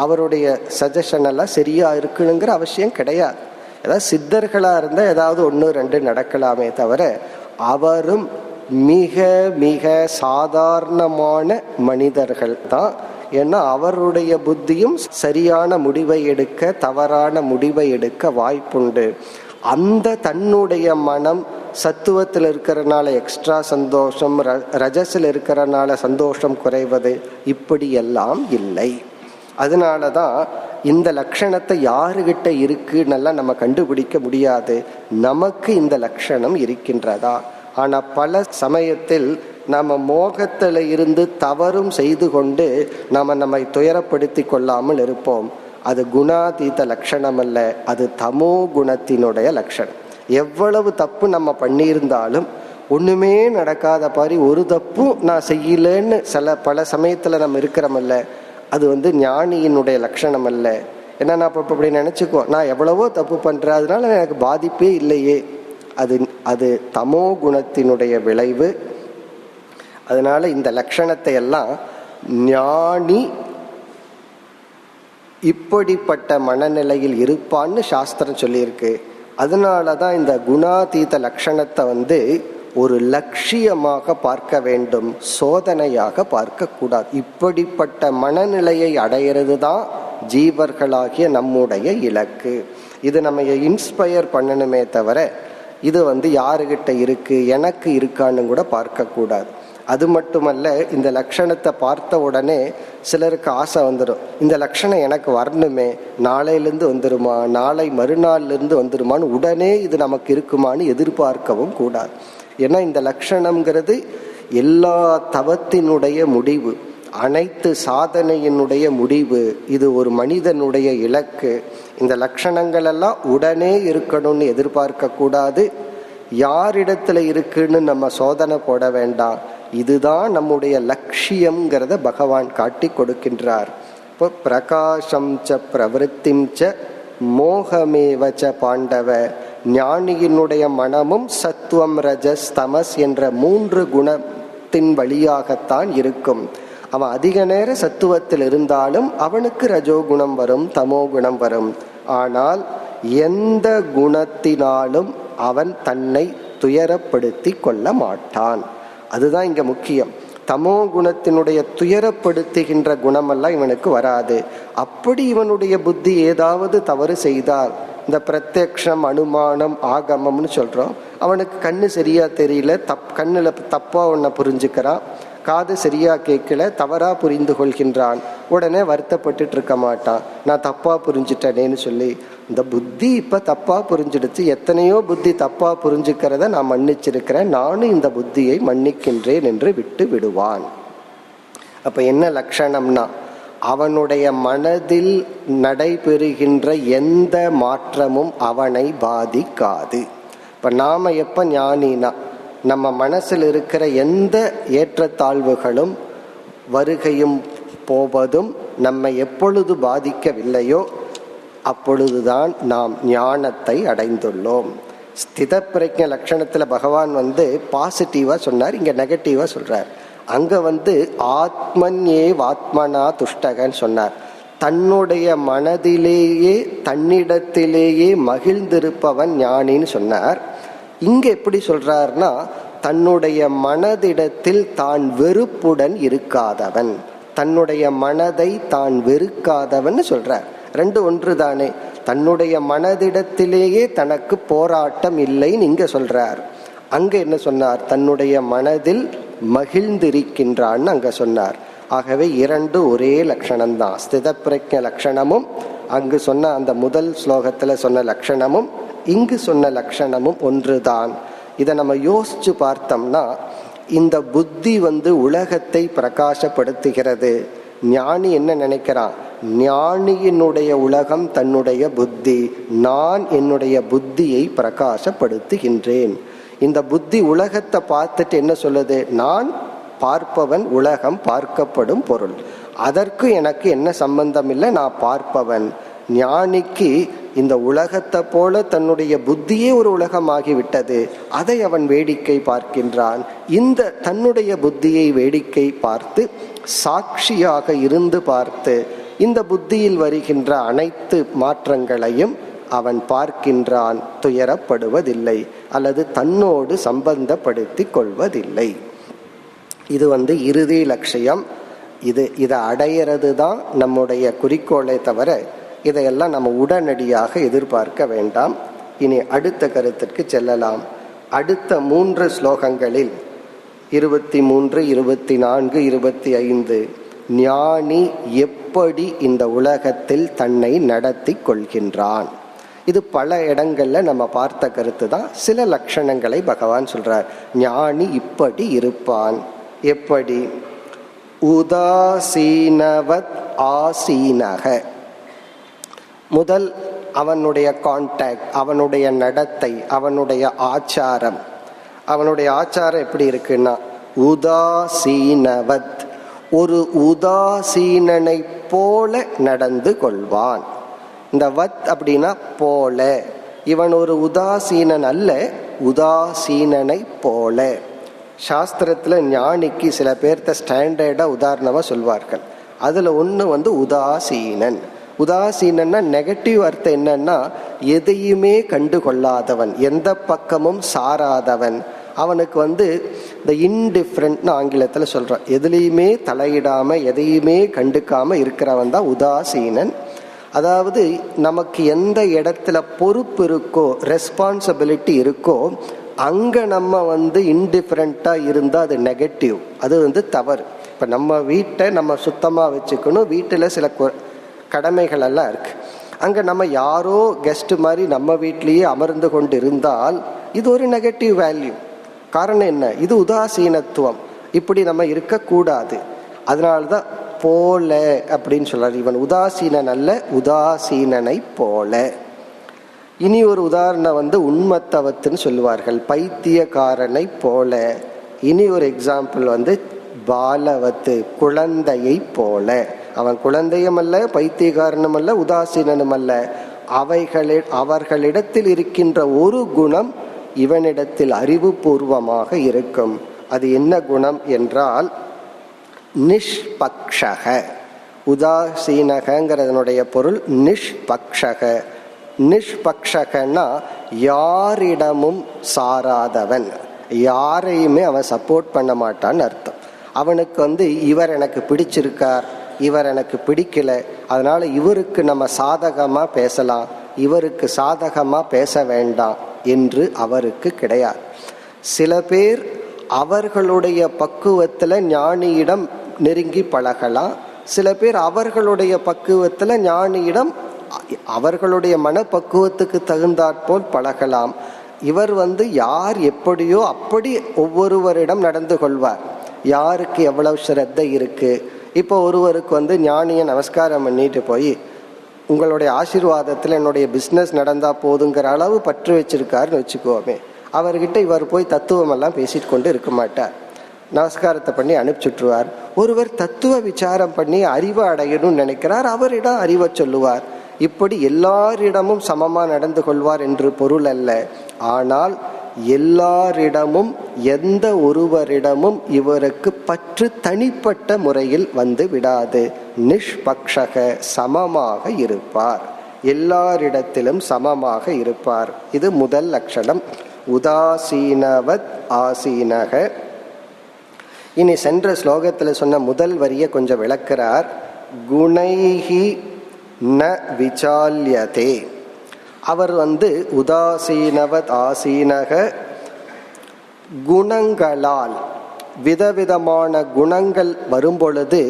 அவருடைய சஜஷன் எல்லாம் சரியா இருக்குங்கிற அவசியம் கிடையாது. ஏதாவது சித்தர்களா இருந்தா ஏதாவது 1-2 நடக்கலாமே தவிர அவரும் மிக மிக சாதாரணமான மனிதர்கள் தான். ஏன்னா அவருடைய புத்தியும் சரியான முடிவை எடுக்க தவறான முடிவை எடுக்க வாய்ப்புண்டு. அந்த தன்னுடைய மனம் சத்துவத்தில் இருக்கிறனால எக்ஸ்ட்ரா சந்தோஷம், ரஜஸில் இருக்கிறனால சந்தோஷம் குறைவது, இப்படியெல்லாம் இல்லை. அதனாலதான் இந்த லட்சணத்தை யாருகிட்ட இருக்குன்னெல்லாம் நம்ம கண்டுபிடிக்க முடியாது. நமக்கு இந்த லட்சணம் இருக்கின்றதா? ஆனா பல சமயத்தில் நம்ம மோகத்தில் இருந்து தவறும் செய்து கொண்டு நம்மை துயரப்படுத்தி கொள்ளாமல் இருப்போம். அது குணாதீத லட்சணம் அல்ல, அது தமோ குணத்தினுடைய லட்சணம். எவ்வளவு தப்பு நம்ம பண்ணியிருந்தாலும் ஒண்ணுமே நடக்காத பாரி ஒரு தப்பும் நான் செய்யலன்னு பல சமயத்துல நம்ம இருக்கிறோமல்ல, அது ஞானியினுடைய லட்சணம் அல்ல. ஏன்னா நான் இப்போ இப்படி நினைச்சுக்குவோம், நான் எவ்வளவோ தப்பு பண்றேன் அதனால எனக்கு பாதிப்பே இல்லையே, அது தமோ குணத்தினுடைய விளைவு. அதனால இந்த லட்சணத்தை எல்லாம் ஞானி இப்படிப்பட்ட மனநிலையில் இருப்பான்னு சாஸ்திரம் சொல்லியிருக்கு. அதனாலதான் இந்த குணாதீத லட்சணத்தை ஒரு லட்சியமாக பார்க்க வேண்டும், சோதனையாக பார்க்க கூடாது. இப்படிப்பட்ட மனநிலையை அடையிறது தான் ஜீவர்களாகிய நம்முடைய இலக்கு. இது நம்ம இன்ஸ்பயர் பண்ணணுமே தவிர இது யாருகிட்ட இருக்கு எனக்கு இருக்கான்னு கூட பார்க்க கூடாது. அது மட்டுமல்ல, இந்த லட்சணத்தை பார்த்த உடனே சிலருக்கு ஆசை வந்துடும், இந்த லட்சணம் எனக்கு வரணுமே, நாளையிலேருந்து வந்துருமா, நாளை மறுநாள்லேருந்து வந்துருமான்னு உடனே இது நமக்கு இருக்குமான்னு எதிர்பார்க்கவும் கூடாது. ஏன்னா இந்த லட்சணம்ங்கிறது எல்லா தவத்தினுடைய முடிவு, அனைத்து சாதனையினுடைய முடிவு. இது ஒரு மனிதனுடைய இலக்கு. இந்த லட்சணங்கள் எல்லாம் உடனே இருக்கணும்னு எதிர்பார்க்க கூடாது. யாரிடத்துல இருக்குன்னு நம்ம சோதனை போட வேண்டாம். இதுதான் நம்முடைய லட்சியம்ங்கிறத பகவான் காட்டி கொடுக்கின்றார். இப்போ பிரகாசம் ச பிரவருத்திம் ச மோகமேவச்ச பாண்டவ, ஞானியினுடைய மனமும் சத்துவம் ரஜஸ் தமஸ் என்ற 3 குணத்தின் வழியாகத்தான் இருக்கும். அவன் அதிக நேரம் சத்துவத்தில் இருந்தாலும் அவனுக்கு ரஜோகுணம் வரும், தமோ குணம் வரும். ஆனால் எந்த குணத்தினாலும் அவன் தன்னை துயரப்படுத்தி கொள்ள மாட்டான். அதுதான் இங்க முக்கியம். தமோ குணத்தினுடைய துயரப்படுத்துகின்ற குணமெல்லாம் இவனுக்கு வராது. அப்படி இவனுடைய புத்தி ஏதாவது தவறு செய்தால், இந்த பிரத்யக்ஷம் அனுமானம் ஆகமம்னு சொல்றோம், அவனுக்கு கண்ணு சரியா தெரியல, கண்ணுல தப்பா ஒன்ன புரிஞ்சுக்கிறான், காது சரியா கேட்கல, தவறா புரிந்து கொள்கின்றான். உடனே வருத்தப்பட்டு இருக்க மாட்டான், நான் தப்பா புரிஞ்சுட்டேனேன்னு சொல்லி. இந்த புத்தி இப்ப தப்பா புரிஞ்சிடுச்சு, எத்தனையோ புத்தி தப்பா புரிஞ்சுக்கிறத நான் மன்னிச்சிருக்கிறேன், நானும் இந்த புத்தியை மன்னிக்கின்றேன் என்று விட்டு விடுவான். அப்ப என்ன லட்சணம்னா, அவனுடைய மனதில் நடைபெறுகின்ற எந்த மாற்றமும் அவனை பாதிக்காது. இப்ப நாம எப்ப ஞானினா, நம்ம மனசில் இருக்கிற எந்த ஏற்றத்தாழ்வுகளும் வருகையும் போவதும் நம்மை எப்பொழுது பாதிக்கவில்லையோ அப்பொழுதுதான் நாம் ஞானத்தை அடைந்துள்ளோம். ஸ்தித பிரஜ்ஞ லட்சணத்துல பகவான் பாசிட்டிவா சொன்னார், இங்க நெகட்டிவா சொல்றார். அங்க ஆத்மன்யே வாத்மனா துஷ்டகன்னு சொன்னார். தன்னுடைய மனதிலேயே தன்னிடத்திலேயே மகிழ்ந்திருப்பவன் ஞானின்னு சொன்னார். இங்க எப்படி சொல்றார்னா, தன்னுடைய மனதிடத்தில் தான் வெறுப்புடன் இருக்காதவன், தன்னுடைய மனதை தான் வெறுக்காதவன் சொல்றார். ரெண்டு ஒன்று தானே. தன்னுடைய மனதிடத்திலேயே தனக்கு போராட்டம் இல்லைன்னு இங்க சொல்றார். அங்க என்ன சொன்னார்? தன்னுடைய மனதில் மகிழ்ந்திருக்கின்றான்னு அங்க சொன்னார். ஆகவே இரண்டு ஒரே லட்சணம்தான். ஸ்தித பிரஜ்ஞ லட்சணமும் அங்கு சொன்ன அந்த முதல் ஸ்லோகத்துல சொன்ன லட்சணமும் இங்கு சொன்ன லட்சணமும் ஒன்றுதான். இதை நம்ம யோசிச்சு பார்த்தோம்னா, இந்த புத்தி உலகத்தை பிரகாசப்படுத்துகிறது. ஞானி என்ன நினைக்கிறான்? ஞானியினுடைய உலகம் தன்னுடைய புத்தி, நான் என்னுடைய புத்தியை பிரகாசப்படுத்துகின்றேன். இந்த புத்தி உலகத்தை பார்த்துட்டு என்ன சொல்லுது? நான் பார்ப்பவன், உலகம் பார்க்கப்படும் பொருள், அதற்கு எனக்கு என்ன சம்பந்தம் இல்லை, நான் பார்ப்பவன். ஞானிக்கு இந்த உலகத்தை போல தன்னுடைய புத்தியே ஒரு உலகமாகிவிட்டது, அதை அவன் வேடிக்கை பார்க்கின்றான். இந்த தன்னுடைய புத்தியை வேடிக்கை பார்த்து சாட்சியாக இருந்து பார்த்து இந்த புத்தியில் வருகின்ற அனைத்து மாற்றங்களையும் அவன் பார்க்கின்றான், துயரப்படுவதில்லை அல்லது தன்னோடு சம்பந்தப்படுத்தி கொள்வதில்லை. இது இறுதி லட்சியம். இதை அடையிறது தான் நம்முடைய குறிக்கோளை தவிர இதையெல்லாம் நம்ம உடனடியாக எதிர்பார்க்க வேண்டாம். இனி அடுத்த கருத்திற்கு செல்லலாம். அடுத்த 3 ஸ்லோகங்களில் 23, 24, 25 ஞானி எப்படி இந்த உலகத்தில் தன்னை நடத்தி கொள்கின்றான், இது பல இடங்கள்ல நம்ம பார்த்த கருத்து தான். சில லட்சணங்களை பகவான் சொல்றார். ஞானி இப்படி இருப்பான். எப்படி? உதாசீனவத் ஆசீனக. முதல் அவனுடைய கான்டாக்ட், அவனுடைய நடத்தை, அவனுடைய ஆச்சாரம். அவனுடைய ஆச்சாரம் எப்படி இருக்குன்னா உதாசீனவத், ஒரு உதாசீனனை போல நடந்து கொள்வான். இந்த வத் அப்படின்னா போல. இவன் ஒரு உதாசீனன் அல்ல, உதாசீனனை போல. சாஸ்திரத்துல ஞானிக்கு சில பேர்த்த ஸ்டாண்டர்டா உதாரணமா சொல்வார்கள். அதுல ஒண்ணு உதாசீனன். உதாசீனன்னா நெகட்டிவ் அர்த்தம் என்னன்னா எதையுமே கண்டு கொள்ளாதவன், எந்த பக்கமும் சாராதவன். அவனுக்கு இந்த இன்டிஃபரண்ட்னு ஆங்கிலத்துல சொல்றான். எதுலையுமே தலையிடாம எதையுமே கண்டுக்காம இருக்கிறவன் தான் உதாசீனன். அதாவது நமக்கு எந்த இடத்துல பொறுப்பு இருக்கோ, ரெஸ்பான்சிபிலிட்டி இருக்கோ, அங்க நம்ம இன்டிஃபரண்டா இருந்தா அது நெகட்டிவ், அது தவறு. இப்ப நம்ம வீட்டை நம்ம சுத்தமா வச்சுக்கணும். வீட்டுல சில கடமைகள் எல்லாம் இருக்கு. அங்க நம்ம யாரோ கெஸ்ட் மாதிரி நம்ம வீட்டிலேயே அமர்ந்து கொண்டு இருந்தால் இது ஒரு நெகட்டிவ் வேல்யூ. காரணம் என்ன? இது உதாசீனத்துவம். இப்படி நம்ம இருக்கக்கூடாது. அதனால்தான் போல அப்படின்னு சொல்றாரு. இவன் உதாசீனன் அல்ல, உதாசீனனை போல. இனி ஒரு உதாரணம் உண்மத்தவத்துன்னு சொல்லுவார்கள், பைத்தியக்காரனை போல. இனி ஒரு எக்ஸாம்பிள் பாலவத்து, குழந்தையை போல. அவன் குழந்தையும் அல்ல, பைத்தியக்காரனும் அல்ல, உதாசீனனும் அல்ல. அவர்களிடத்தில் இருக்கின்ற ஒரு குணம் இவனிடத்தில் அறிவுபூர்வமாக இருக்கும். அது என்ன குணம் என்றால் நிஷ்பக்ஷக. உதாசீனகங்கிறதனுடைய பொருள் நிஷ்பக்ஷக. நிஷ்பக்ஷகன்னா யாரிடமும் சாராதவன், யாரையுமே அவன் சப்போர்ட் பண்ண மாட்டான்னு அர்த்தம். அவனுக்கு இவர் எனக்கு பிடிச்சிருக்கார், இவர் எனக்கு பிடிக்கல, அதனால இவருக்கு நம்ம சாதகமா பேசலாம், இவருக்கு சாதகமா பேச வேண்டாம் என்று அவருக்கு கிடையாது. சில பேர் அவர்களுடைய பக்குவத்துல ஞானியிடம் நெருங்கி பழகலாம். சில பேர் அவர்களுடைய பக்குவத்துல ஞானியிடம் அவர்களுடைய மனப்பக்குவத்துக்கு தகுந்தாற்போல் பழகலாம். இவர் யார் எப்படியோ அப்படி ஒவ்வொருவரிடம் நடந்து கொள்வார். யாருக்கு எவ்வளவு ஸ்ரத்தை இருக்கு. இப்போ ஒருவருக்கு ஞானியை நமஸ்காரம் பண்ணிட்டு போய் உங்களுடைய ஆசீர்வாதத்தில் என்னுடைய பிஸ்னஸ் நடந்தா போதுங்கிற அளவு பற்று வச்சிருக்காருன்னு வச்சுக்கோமே, அவர்கிட்ட இவர் போய் தத்துவம் எல்லாம் பேசிட்டு கொண்டு இருக்க மாட்டார், நமஸ்காரத்தை பண்ணி அனுப்பிச்சுட்டுருவார். ஒருவர் தத்துவ விசாரம் பண்ணி அறிவை அடையணும்னு நினைக்கிறார், அவரிடம் அறிவை சொல்லுவார். இப்படி எல்லாரிடமும் சமமா நடந்து கொள்வார் என்று பொருள் அல்ல. ஆனால் எல்லாரிடமும் எந்த ஒருவரிடமும் இவருக்கு பற்று தனிப்பட்ட முறையில் விடாது. நிஷ்பக்ஷக, சமமாக இருப்பார், எல்லாரிடத்திலும் சமமாக இருப்பார். இது முதல் லட்சணம். உதாசீனவத் ஆசீனக. இனி சென்ற ஸ்லோகத்தில் சொன்ன முதல் வரியை கொஞ்சம் விளக்கிறார். குணைஹி ந விசால்யதே. அவர் உதாசீனவத் ஆசீனக, குணங்களால், விதவிதமான குணங்கள் வரும்பொழுது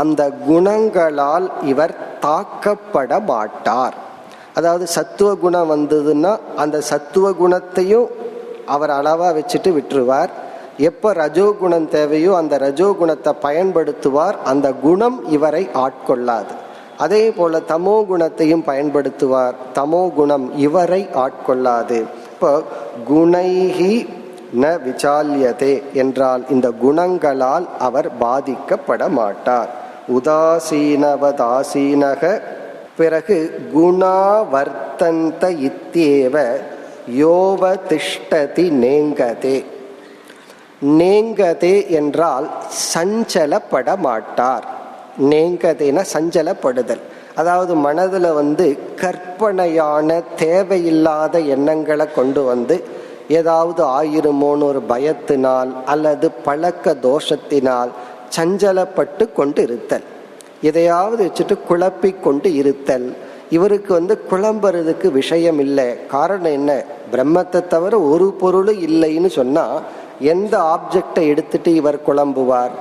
அந்த குணங்களால் இவர் தாக்கப்பட மாட்டார். அதாவது சத்துவ குணம் வந்ததுன்னா அந்த சத்துவ குணத்தையும் அவர் அளவா வச்சுட்டு விட்டுருவார். எப்ப ரஜோகுணம் தேவையோ அந்த ரஜோகுணத்தை பயன்படுத்துவார். அந்த குணம் இவரை ஆட்கொள்ளாது. அதே போல தமோ குணத்தையும் பயன்படுத்துவார். தமோ குணம் இவரை ஆட்கொள்ளாது. இப்போ குணைஹி ந விசால்யதே என்றால் இந்த குணங்களால் அவர் பாதிக்கப்பட மாட்டார். உதாசீனவதாசீனக. பிறகு குணாவர்த்தந்த இத்யேவ யோவ திஷ்டதி நேங்கதே. நேங்கதே என்றால் சஞ்சலப்பட மாட்டார். நேங்கதேன சஞ்சலப்படுதல். அதாவது மனதுல கற்பனையான தேவையில்லாத எண்ணங்களை கொண்டு ஏதாவது ஆயிருமோன்னு ஒரு பயத்தினால் அல்லது பழக்க தோஷத்தினால் சஞ்சலப்பட்டு கொண்டு இருத்தல், எதையாவது வச்சுட்டு குழப்பிக் கொண்டு இருத்தல். இவருக்கு குழம்புறதுக்கு விஷயம் இல்லை. காரணம் என்ன? பிரம்மத்தை தவிர ஒரு பொருளும் இல்லைன்னு சொன்னா எந்த ஆப்ஜெக்டை எடுத்துட்டு இவர் குழம்புவார்?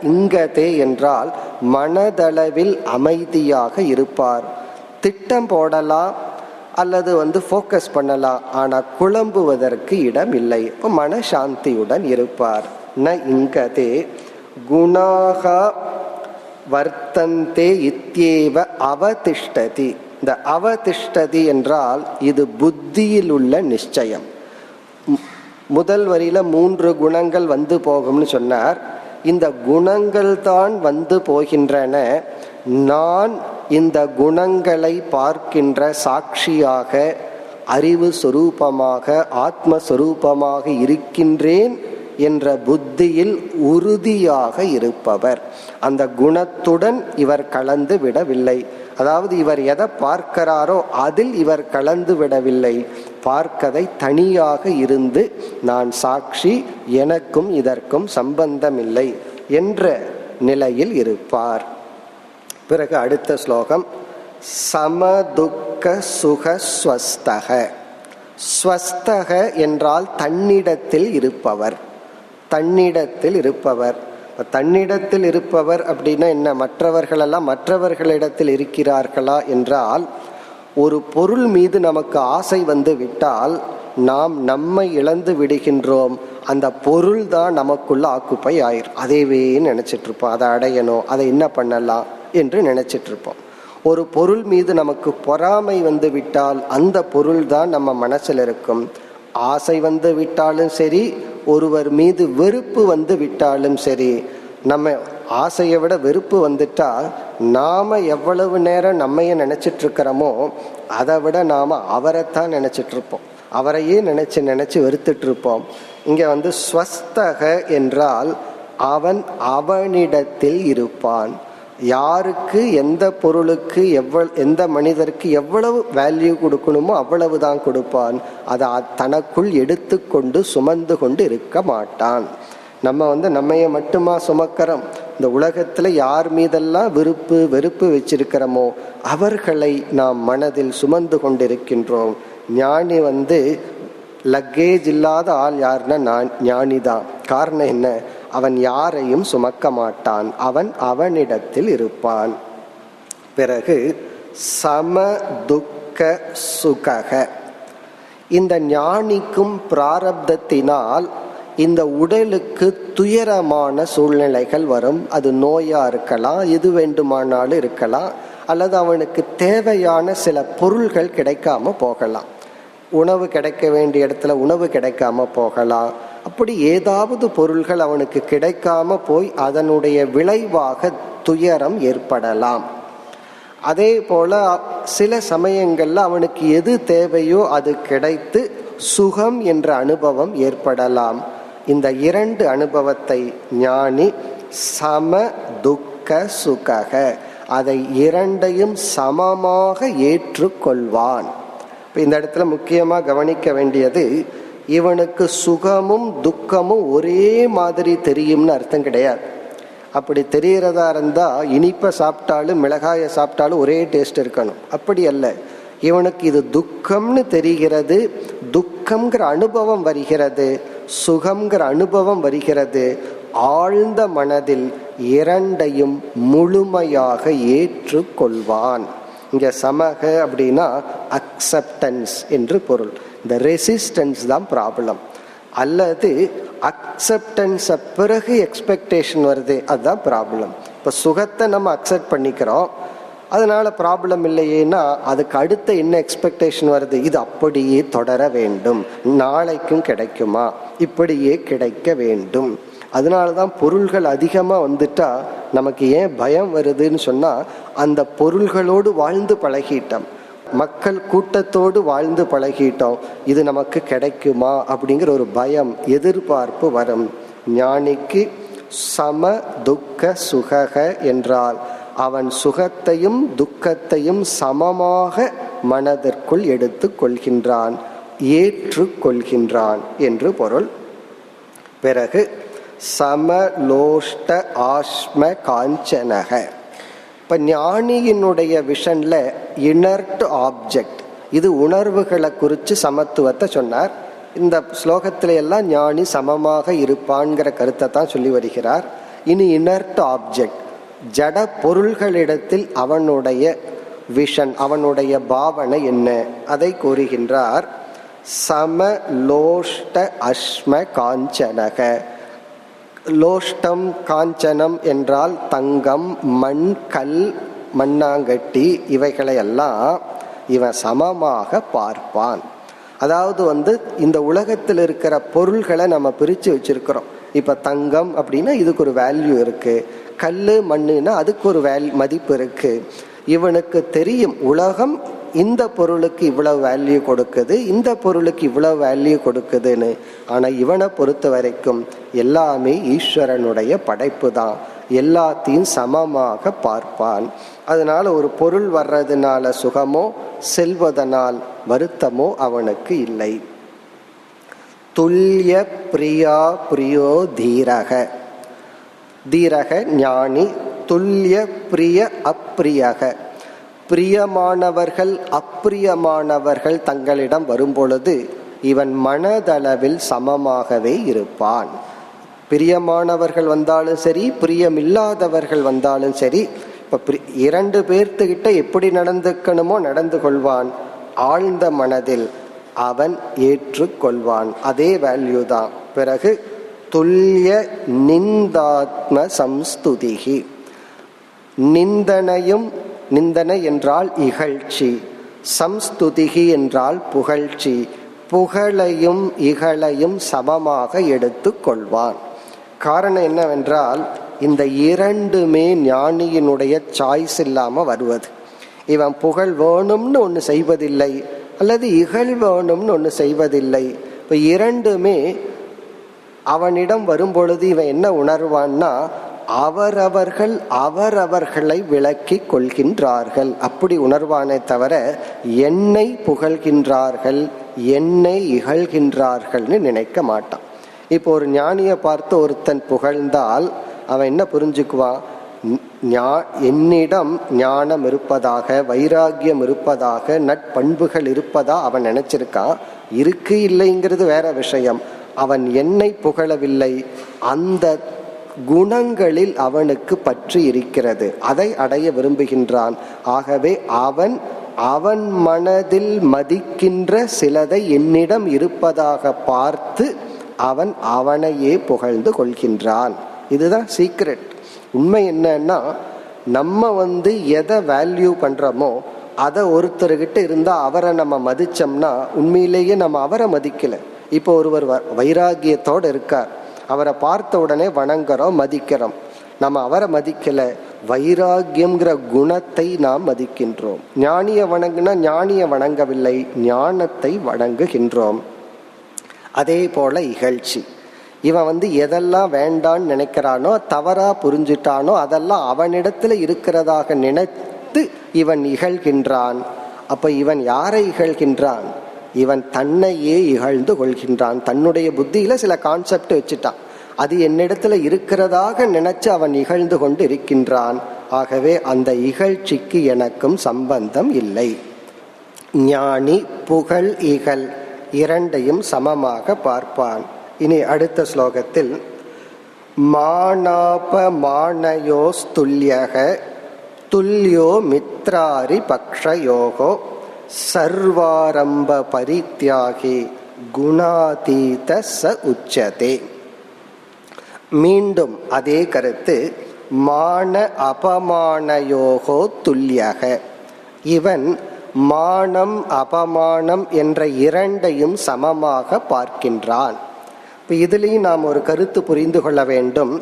இங்கதே என்றால் மனதளவில் அமைதியாக இருப்பார். திட்டம் போடலாம் அல்லது ஃபோக்கஸ் பண்ணலாம். ஆனா குழம்புவதற்கு இடம் இல்லை. இப்போ மனசாந்தியுடன் இருப்பார். ந இங்கதே குணாக வர்த்தந்தே இத்யேவ அவதிஷ்டதி. இந்த அவதிஷ்டதி என்றால் இது புத்தியில் உள்ள நிச்சயம். முதல் வரியில 3 குணங்கள் வந்து போகும்னு சொன்னார். இந்த குணங்கள் தான் வந்து போகின்றன. நான் இந்த குணங்களை பார்க்கின்ற சாட்சியாக, அறிவு சொரூபமாக, ஆத்மஸ்வரூபமாக இருக்கின்றேன் என்ற புத்தியில் உறுதியாக இருப்பவர். அந்த குணத்துடன் இவர் கலந்து விடவில்லை. அதாவது இவர் எதை பார்க்கிறாரோ அதில் இவர் கலந்து விடவில்லை. பார்க்கதை தனியாக இருந்து நான் சாட்சி, எனக்கும் இதற்கும் சம்பந்தமில்லை என்ற நிலையில் இருப்பார். பிறகு அடுத்த ஸ்லோகம் சமதுக்க சுகஸ்வஸ்தக. ஸ்வஸ்தக என்றால் தன்னிடத்தில் இருப்பவர். தன்னிடத்தில் இருப்பவர். தன்னிடத்தில் இருப்பவர் அப்படின்னா என்ன? மற்றவர்களெல்லாம் மற்றவர்களிடத்தில் இருக்கிறார்களா என்றால், ஒரு பொருள் மீது நமக்கு ஆசை வந்து விட்டால் நாம் நம்மை இழந்து விடுகின்றோம். அந்த பொருள் தான் நமக்குள்ள ஆக்குப்பை ஆயிரும். அதைவே நினைச்சிட்டு இருப்போம். அதை அடையணும், அதை என்ன பண்ணலாம் என்று நினைச்சிட்டு இருப்போம். ஒரு பொருள் மீது நமக்கு பொறாமை வந்து விட்டால் அந்த பொருள் தான் நம்ம மனசில் இருக்கும். ஆசை வந்து விட்டாலும் சரி, ஒருவர் மீது வெறுப்பு வந்து விட்டாலும் சரி, நம்ம ஆசையை விட வெறுப்பு வந்துட்டா நாம எவ்வளவு நேரம் நம்மைய நினைச்சிட்டு இருக்கிறோமோ அதை விட நாம அவரைத்தான் நினைச்சிட்டு இருப்போம். அவரையே நினைச்சு நினைச்சு வெறுத்துட்டு இருப்போம். இங்க ஸ்வஸ்தக என்றால் அவன் அவனிடத்தில் இருப்பான். யாருக்கு எந்த பொருளுக்கு எந்த மனிதருக்கு எவ்வளவு வேல்யூ கொடுக்கணுமோ அவ்வளவு தான் கொடுப்பான். அதை தனக்குள் எடுத்து கொண்டு சுமந்து கொண்டு இருக்க மாட்டான். நம்ம நம்மைய மட்டுமா சுமக்கிறோம்? இந்த உலகத்துல யார் மீதெல்லாம் விருப்பு வெறுப்பு வச்சிருக்கிறோமோ அவர்களை நாம் மனதில் சுமந்து கொண்டிருக்கின்றோம். ஞானி லக்கேஜ் இல்லாத ஆள் யாருன்னா ஞானி தான். காரணம் என்ன? அவன் யாரையும் சுமக்க மாட்டான். அவன் அவனிடத்தில் இருப்பான். பிறகு சம துக்க சுகக. இந்த ஞானிக்கும் பிராரப்தத்தினால் இந்த உடலுக்கு துயரமான சூழ்நிலைகள் வரும். அது நோயா இருக்கலாம், எது வேண்டுமானாலும் இருக்கலாம், அல்லது அவனுக்கு தேவையான சில பொருள்கள் கிடைக்காம போகலாம். உணவு கிடைக்க வேண்டிய இடத்துல உணவு கிடைக்காம போகலாம். அப்படி ஏதாவது பொருள்கள் அவனுக்கு கிடைக்காம போய் அதனுடைய விளைவாக துயரம் ஏற்படலாம். அதே போல சில சமயங்கள்ல அவனுக்கு எது தேவையோ அது கிடைத்து சுகம் என்ற அனுபவம் ஏற்படலாம். இந்த 2 அனுபவத்தை ஞானி சம துக்க சுகக, அதை 2ஐயும் சமமாக ஏற்றுக்கொள்வான். இந்த இடத்துல முக்கியமா கவனிக்க வேண்டியது, இவனுக்கு சுகமும் துக்கமும் ஒரே மாதிரி தெரியும்னு அர்த்தம் கிடையாது. அப்படி தெரியறதா இருந்தா இனிப்பை சாப்பிட்டாலும் மிளகாயை சாப்பிட்டாலும் ஒரே டேஸ்ட் இருக்கணும். அப்படி அல்ல. இவனுக்கு இது துக்கம்னு தெரிகிறது, துக்கம்ங்கிற அனுபவம் வருகிறது, சுகம்ங்கிற அனுபவம் வருகிறது. ஆழ்ந்த மனதில் 2ஐயும் முழுமையாக ஏற்றுக்கொள்வான். இங்க சமக அப்படின்னா அக்செப்டன்ஸ் என்று பொருள். இந்த ரெசிஸ்டன்ஸ் தான் ப்ராப்ளம். அல்லது அக்செப்டன்ஸ பிறகு எக்ஸ்பெக்டேஷன் வருது, அதுதான் ப்ராப்ளம். இப்போ சுகத்தை நம்ம அக்செப்ட் பண்ணிக்கிறோம், அதனால ப்ராப்ளம் இல்லையேன்னா அதுக்கு அடுத்த என்ன எக்ஸ்பெக்டேஷன் வருது? இது அப்படியே தொடர வேண்டும், நாளைக்கும் கிடைக்குமா, இப்படியே கிடைக்க வேண்டும். அதனாலதான் பொருள்கள் அதிகமாக வந்துட்டா நமக்கு ஏன் பயம் வருதுன்னு சொன்னா, அந்த பொருள்களோடு வாழ்ந்து பழகிட்டோம், மக்கள் கூட்டத்தோடு வாழ்ந்து பழகிட்டோம். இது நமக்கு கிடைக்குமா அப்படிங்கிற ஒரு பயம், எதிர்பார்ப்பு வரும். ஞானிக்கு சம துக்க சுகக என்றால் அவன் சுகத்தையும் துக்கத்தையும் சமமாக மனதிற்குள் எடுத்து கொள்கின்றான், ஏற்றுக்கொள்கின்றான் என்று பொருள். பிறகு சமலோஷ்ட ஆஸ்ம காஞ்சனக. இப்ப ஞானியினுடைய விஷன்ல இனர்ட் ஆப்ஜெக்ட், இது உணர்வுகளை குறித்து சமத்துவத்தை சொன்னார். இந்த ஸ்லோகத்தில எல்லாம் ஞானி சமமாக இருப்பான்கிற கருத்தை தான் சொல்லி வருகிறார். இனி இனர்ட் ஆப்ஜெக்ட், ஜட பொருள்களிடத்தில் அவனுடைய விஷன், அவனுடைய பாவனை என்ன அதை கூறுகின்றார். சமலோஷ்ட அஸ்ம காஞ்சனக. லோஷ்டம் காஞ்சனம் என்றால் தங்கம், மண், கல், மண்ணாங்கட்டி, இவைகளையெல்லாம் இவன் சமமாக பார்ப்பான். அதாவது இந்த உலகத்தில் இருக்கிற பொருள்களை நம்ம பிரித்து வச்சிருக்கிறோம். இப்போ தங்கம் அப்படின்னா இதுக்கு ஒரு வேல்யூ இருக்கு, கல் மண்ணுன்னா அதுக்கு ஒரு மதிப்பு இருக்கு. இவனுக்கு தெரியும் உலகம் இந்த பொருளுக்கு இவ்வளவு வேல்யூ கொடுக்குது, இந்த பொருளுக்கு இவ்வளவு வேல்யூ கொடுக்குதுன்னு. ஆனால் இவனை பொறுத்த வரைக்கும் எல்லாமே ஈஸ்வரனுடைய படைப்பு தான், எல்லாத்தையும் சமமாக பார்ப்பான். அதனால ஒரு பொருள் வர்றதுனால சுகமோ செல்வதனால் வருத்தமோ அவனுக்கு இல்லை. துல்லிய பிரியா பிரியோ தீரக. தீரக ஞானி. துல்லிய பிரிய அப்பிரியக. பிரியமானவர்கள் அப்பிரியமானவர்கள் தங்களிடம் வரும்பொழுது இவன் மனதளவில் சமமாகவே இருப்பான். பிரியமானவர்கள் வந்தாலும் சரி, பிரியமில்லாதவர்கள் வந்தாலும் சரி, இப்போ இரண்டு பேர்த்துக்கிட்ட எப்படி நடந்துக்கணுமோ நடந்து கொள்வான். ஆழ்ந்த மனதில் அவன் ஏற்றுக்கொள்வான். அதே வேல்யூ தான். பிறகு துல்லிய நிந்தாத்ம சம்ஸ்துதிகி. நிந்தனையும், நிந்தனை என்றால் இகழ்ச்சி, சம்ஸ்துதிகி என்றால் புகழ்ச்சி, புகழையும் இகழையும் சமமாக எடுத்து கொள்வான். காரணம் என்னவென்றால் இந்த இரண்டுமே ஞானியினுடைய சாய்ஸ் இல்லாம வருவது. இவன் புகழ் வேணும்னு ஒன்று செய்வதில்லை, அல்லது இகழ் வேணும்னு ஒன்று செய்வதில்லை. இப்போ இரண்டுமே அவனிடம் வரும்பொழுது இவன் என்ன உணர்வான்னா அவரவர்கள் அவரவர்களை விளக்கி கொள்கின்றார்கள் அப்படி உணர்வானே தவிர என்னை புகழ்கின்றார்கள் என்னை இகழ்கின்றார்கள்னு நினைக்க மாட்டான். இப்போ ஒரு ஞானியை பார்த்து ஒருத்தன் புகழ்ந்தால் அவன் என்ன புரிஞ்சுக்குவான்? என்னிடம் ஞானம் இருப்பதாக, வைராகியம் இருப்பதாக, நட்பண்புகள் இருப்பதா அவன் நினைச்சிருக்கான். இருக்கு இல்லைங்கிறது வேற விஷயம். அவன் என்னை புகழவில்லை, அந்த குணங்களில் அவனுக்கு பற்று இருக்கிறது, அதை அடைய விரும்புகின்றான். ஆகவே அவன் மனதில் மதிக்கின்ற சிலதை என்னிடம் இருப்பதாக பார்த்து அவன் அவனையே புகழ்ந்து கொள்கின்றான். இதுதான் சீக்ரெட். உண்மை என்னன்னா நம்ம எதை வேல்யூ பண்றோமோ அதை ஒருத்தர்கிட்ட இருந்தா அவரை நம்ம மதிச்சோம்னா உண்மையிலேயே நம்ம அவரை மதிக்கல. இப்போ ஒருவர் வைராகியத்தோடு இருக்கார், அவரை பார்த்த உடனே வணங்குறோம், மதிக்கிறோம். நம்ம அவரை மதிக்கல, வைராகியம்ங்கிற குணத்தை நாம் மதிக்கின்றோம். ஞானிய வணங்குனா ஞானிய வணங்கவில்லை, ஞானத்தை வணங்குகின்றோம். அதே போல இகழ்ச்சி. இவன் எதெல்லாம் வேண்டான்னு நினைக்கிறானோ, தவறா புரிஞ்சுட்டானோ அதெல்லாம் அவனிடத்துல இருக்கிறதாக நினைத்து இவன் இகழ்கின்றான். அப்ப இவன் யாரை இகழ்கின்றான்? இவன் தன்னையே இகழ்ந்து கொள்கின்றான். தன்னுடைய புத்தியில சில கான்செப்ட் வச்சுட்டான், அது என்னிடத்துல இருக்கிறதாக நினைச்சு அவன் இகழ்ந்து கொண்டு இருக்கின்றான். ஆகவே அந்த இகழ்ச்சிக்கு எனக்கும் சம்பந்தம் இல்லை. ஞானி புகழ் இகழ் இரண்டையும் சமமாக பார்ப்பான். இனி அடுத்த ஸ்லோகத்தில் மானாபமானயோஸ்துல்யக துல்லியோ மித்ராரி பக்ஷயோகோ சர்வாரம்ப பரித்யாகி குணாதீத ச உச்சதே. மீண்டும் அதே கருத்து. மான அபமானயோகோ துல்யக. இவன் மானம் அபமானம் என்ற இரண்டையும் சமமாக பார்க்கின்றான். இப்போ இதுலேயும் நாம் ஒரு கருத்து புரிந்து கொள்ள வேண்டும்.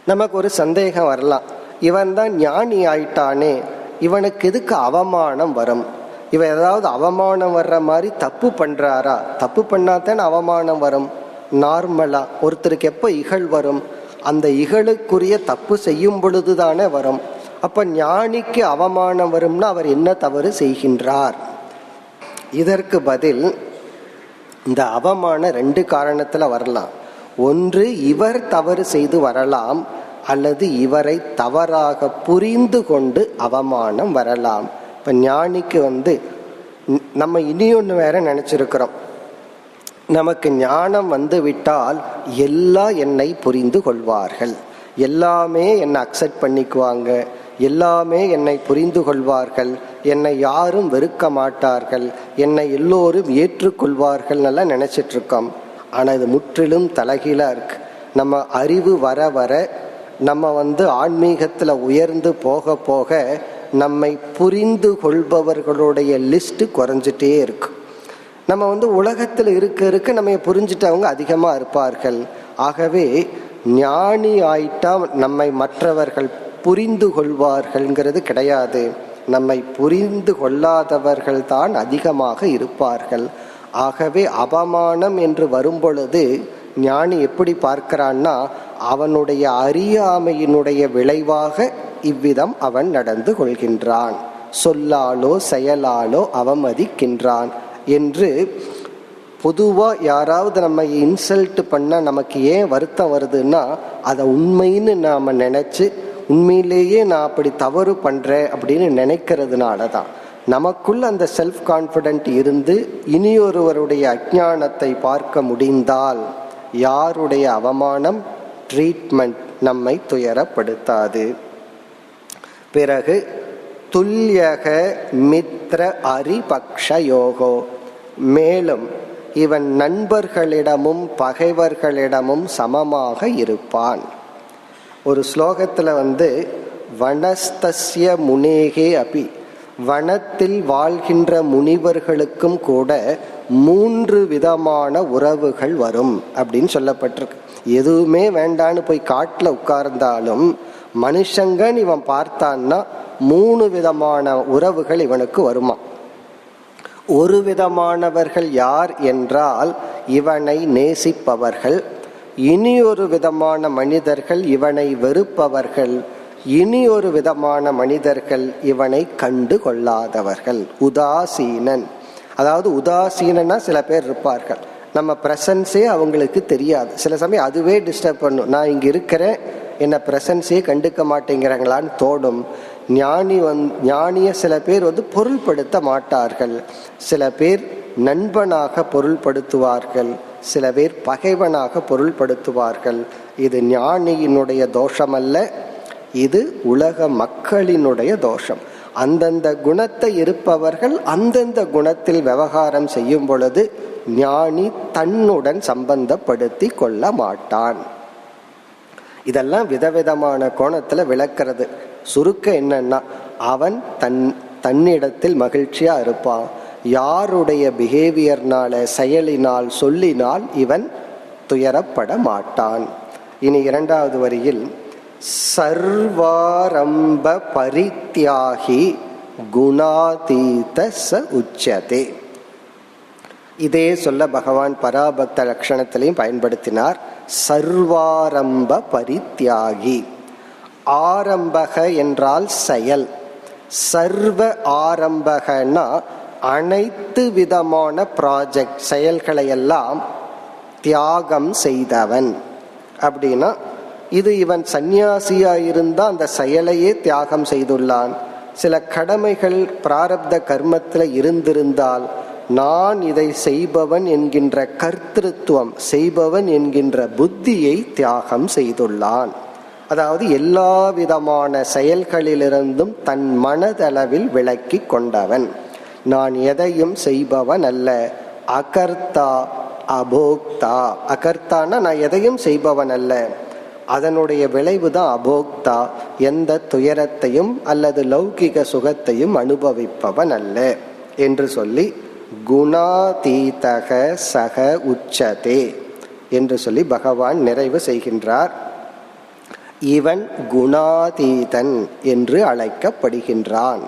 நமக்கு ஒரு சந்தேகம் வரலாம், இவன் தான் ஞானி ஆயிட்டானே, இவனுக்கு எதுக்கு அவமானம் வரும்? இவன் ஏதாவது அவமானம் வர்ற மாதிரி தப்பு பண்றாரா? தப்பு பண்ணாதான் அவமானம் வரும். நார்மலா ஒருத்தருக்கு எப்போ இகழ் வரும்? அந்த இகழுக்குரிய தப்பு செய்யும் பொழுது தானே வரும். அப்ப ஞானிக்கு அவமானம் வரும்னா அவர் என்ன தவறு செய்கின்றார்? இதற்கு பதில், இந்த அவமானம் ரெண்டு காரணத்துல வரலாம். ஒன்று, இவர் தவறு செய்து வரலாம், அல்லது இவரை தவறாக புரிந்து கொண்டு அவமானம் வரலாம். இப்ப ஞானிக்கு நம்ம இனியொன்னு வேற நினைச்சிருக்கிறோம், நமக்கு ஞானம் விட்டால் எல்லாம் என்னை புரிந்து கொள்வார்கள், எல்லாமே என்னை அக்செப்ட் பண்ணிக்குவாங்க, எல்லாமே என்னை புரிந்து கொள்வார்கள், என்னை யாரும் வெறுக்க மாட்டார்கள், என்னை எல்லோரும் ஏற்றுக்கொள்வார்கள் எல்லாம் நினைச்சிட்டு இருக்கோம். ஆனால் இது முற்றிலும் தலைகீழா இருக்கு. நம்ம அறிவு வர வர நம்ம ஆன்மீகத்தில் உயர்ந்து போக போக நம்மை புரிந்து கொள்பவர்களுடைய லிஸ்ட் குறைஞ்சிட்டே இருக்கு. நம்ம உலகத்தில் இருக்க இருக்க நம்ம புரிஞ்சிட்டவங்க அதிகமாக இருப்பார்கள். ஆகவே ஞானி ஆயிட்டா நம்மை மற்றவர்கள் புரிந்து கொள்வார்கள்ங்கிறது கிடையாது. நம்மை புரிந்து கொள்ளாதவர்கள் தான் அதிகமாக இருப்பார்கள். ஆகவே அவமானம் என்று வரும் பொழுது ஞானி எப்படி பார்க்கிறான்னா, அவனுடைய அறியாமையினுடைய விளைவாக இவ்விதம் அவன் நடந்து கொள்கின்றான், சொல்லாலோ செயலாலோ அவமதிக்கின்றான் என்று. பொதுவாக யாராவது நம்ம இன்சல்ட் பண்ண நமக்கு ஏன் வருத்தம் வருதுன்னா, அதை உண்மைன்னு நாம் நினச்சி உண்மையிலேயே நான் அப்படி தவறு பண்ணுறேன் அப்படின்னு நினைக்கிறதுனால தான். நமக்குள்ள அந்த செல்ஃப் கான்ஃபிடென்ட் இருந்து இனியொருவருடைய அஞ்ஞானத்தை பார்க்க முடிந்தால் யாருடைய அவமானம், ட்ரீட்மெண்ட் நம்மை துயரப்படுத்தாது. பிறகு துல்யக மித்ர அரிபக்ஷ யோகோ, மேலும் இவன் நண்பர்களிடமும் பகைவர்களிடமும் சமமாக இருப்பான். ஒரு ஸ்லோகத்தில் வனஸ்தஸ்ய முனேகே அபி, வனத்தில் வாழ்கின்ற முனிவர்களுக்கும் கூட 3 விதமான உறவுகள் வரும் அப்படின்னு சொல்லப்பட்டிருக்கு. எதுவுமே வேண்டான்னு போய் காட்டில் உட்கார்ந்தாலும் மனுஷங்கன்னு இவன் பார்த்தான்னா 3 விதமான உறவுகள் இவனுக்கு வருமா. ஒரு விதமானவர்கள் யார் என்றால் இவனை நேசிப்பவர்கள், இனி ஒரு விதமான மனிதர்கள் இவனை வெறுப்பவர்கள், இனி ஒரு விதமான மனிதர்கள் இவனை கண்டு கொள்ளாதவர்கள். உதாசீனன், அதாவது உதாசீனன்னா சில பேர் இருப்பார்கள், நம்ம பிரசன்ஸே அவங்களுக்கு தெரியாது. சில சமயம் அதுவே டிஸ்டர்ப் பண்ணும். நான் இங்கே இருக்கிறேன், என்ன பிரசன்ஸே கண்டுக்க மாட்டேங்கிறாங்களான்னு தோடும். ஞானிய சில பேர் பொருள்படுத்த மாட்டார்கள். சில பேர் நண்பனாக பொருள்படுத்துவார்கள், சில பேர் பகைவனாக பொருள்படுத்துவார்கள். இது ஞானியினுடைய தோஷம் அல்ல, இது உலக மக்களினுடைய தோஷம். அந்தந்த குணத்தை இருப்பவர்கள் அந்தந்த குணத்தில் விவகாரம் செய்யும் பொழுது ஞானி தன்னுடன் சம்பந்தப்படுத்தி கொள்ள மாட்டான். இதெல்லாம் விதவிதமான கோணத்துல விளக்கிறது. சுருக்க என்னன்னா, அவன் தன்னிடத்தில் மகிழ்ச்சியா இருப்பான். யாருடைய பிஹேவியர்னால, செயலினால், சொல்லினால் இவன் துயரப்பட மாட்டான். இனி 2வது வரியில் சர்வாரம்ப பரித்யாகி குணாதீத ச உச்சதே. இதே சொல்ல பகவான் பராபக்த லட்சணத்திலையும் பயன்படுத்தினார். சர்வாரம்ப பரித்யாகி, ஆரம்பக என்றால் செயல், சர்வ ஆரம்பகனா அனைத்து விதமான ப்ராஜெக்ட் செயல்களை எல்லாம் தியாகம் செய்தவன். அப்படின்னா இது இவன் சந்நியாசியா இருந்தா அந்த செயலையே தியாகம் செய்துள்ளான். சில கடமைகள் பிராரப்த கர்மத்தில் இருந்திருந்தால் நான் இதை செய்பவன் என்கின்ற கர்த்திருவம், செய்பவன் என்கின்ற புத்தியை தியாகம் செய்துள்ளான். அதாவது எல்லா விதமான செயல்களிலிருந்தும் தன் மனதளவில் விலக்கி கொண்டவன். நான் எதையும் செய்பவன் அல்ல, அகர்த்தா அபோக்தா. அகர்த்தானா நான் எதையும் செய்பவன் அல்ல, அதனுடைய விளைவுதான் அபோக்தா. எந்த துயரத்தையும் அல்லது லௌகிக சுகத்தையும் அனுபவிப்பவன் அல்ல என்று சொல்லி குணாதீதக சக உச்சதே என்று சொல்லி பகவான் நிறைவு செய்கின்றார். இவன் குணாதீதன் என்று அழைக்கப்படுகின்றான்.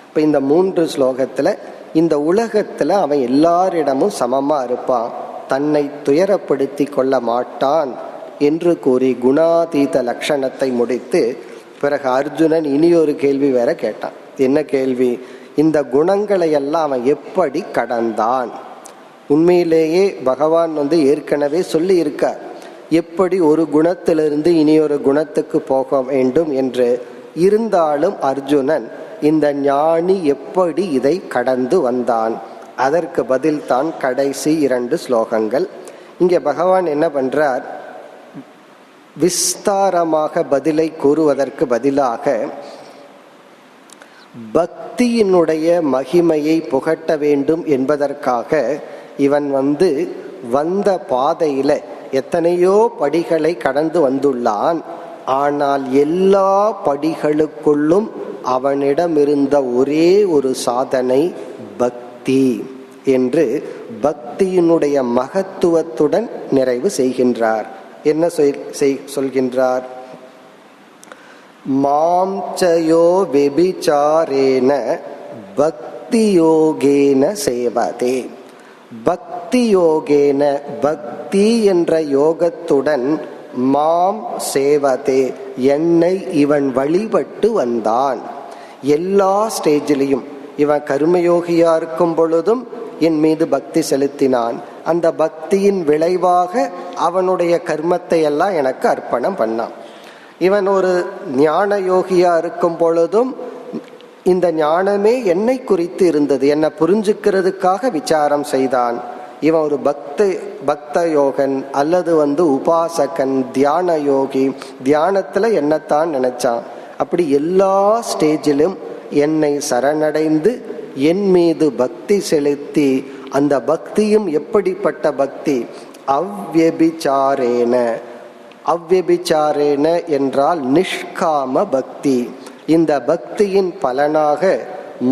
இப்போ இந்த 3 ஸ்லோகத்தில் இந்த உலகத்தில் அவன் எல்லாரிடமும் சமமாக இருப்பான், தன்னை துயரப்படுத்தி கொள்ள மாட்டான் என்று கூறி குணாதீத லட்சணத்தை முடித்து பிறகு அர்ஜுனன் இனியொரு கேள்வி வேற கேட்டான். என்ன கேள்வி? இந்த குணங்களை எல்லாம் அவன் எப்படி கடந்தான்? உண்மையிலேயே பகவான் ஏற்கனவே சொல்லி இருக்கார் எப்படி ஒரு குணத்திலிருந்து இனியொரு குணத்துக்கு போக வேண்டும் என்று. இருந்தாலும் அர்ஜுனன் இந்த ஞானி எப்படி இதை கடந்து வந்தான், அதற்கு பதில் தான் கடைசி 2 ஸ்லோகங்கள். இங்கே பகவான் என்ன பண்றார், விஸ்தாரமாக பதிலை கூறுவதற்கு பதிலாக பக்தியினுடைய மகிமையை புகட்ட வேண்டும் என்பதற்காக இவன் வந்த பாதையில எத்தனையோ படிகளை கடந்து வந்துள்ளான். ஆனால் எல்லா படிகளுக்குள்ளும் அவனிடம் இருந்த ஒரே ஒரு சாதனை பக்தி என்று பக்தியினுடைய மகத்துவத்துடன் நிறைவு செய்கின்றார். என்ன சொல்கின்றார்? மாம்சயோ வெபிசாரேன பக்தி யோகேன சேவதே. பக்தி யோகேன, பக்தி என்ற யோகத்துடன், மாம் சேவதே, என்னை இவன் வழிபட்டு வந்தான். எல்லா ஸ்டேஜிலையும் இவன் கர்மயோகியா இருக்கும் பொழுதும் என் மீது பக்தி செலுத்தினான். அந்த பக்தியின் விளைவாக அவனுடைய கர்மத்தை எல்லாம் எனக்கு அர்ப்பணம் பண்ணான். இவன் ஒரு ஞான யோகியா இருக்கும் பொழுதும் இந்த ஞானமே என்னை குறித்து இருந்தது, என்னை புரிஞ்சுக்கிறதுக்காக விசாரம் செய்தான். இவன் ஒரு பக்த யோகன் அல்லது உபாசகன், தியான யோகி, தியானத்துல என்னத்தான் நினைச்சான். அப்படி எல்லா ஸ்டேஜிலும் என்னை சரணடைந்து என் மீது பக்தி செலுத்தி, அந்த பக்தியும் எப்படிப்பட்ட பக்தி? அவ்யபிசாரேன. அவ்யபிசாரேன என்றால் நிஷ்காம பக்தி. இந்த பக்தியின் பலனாக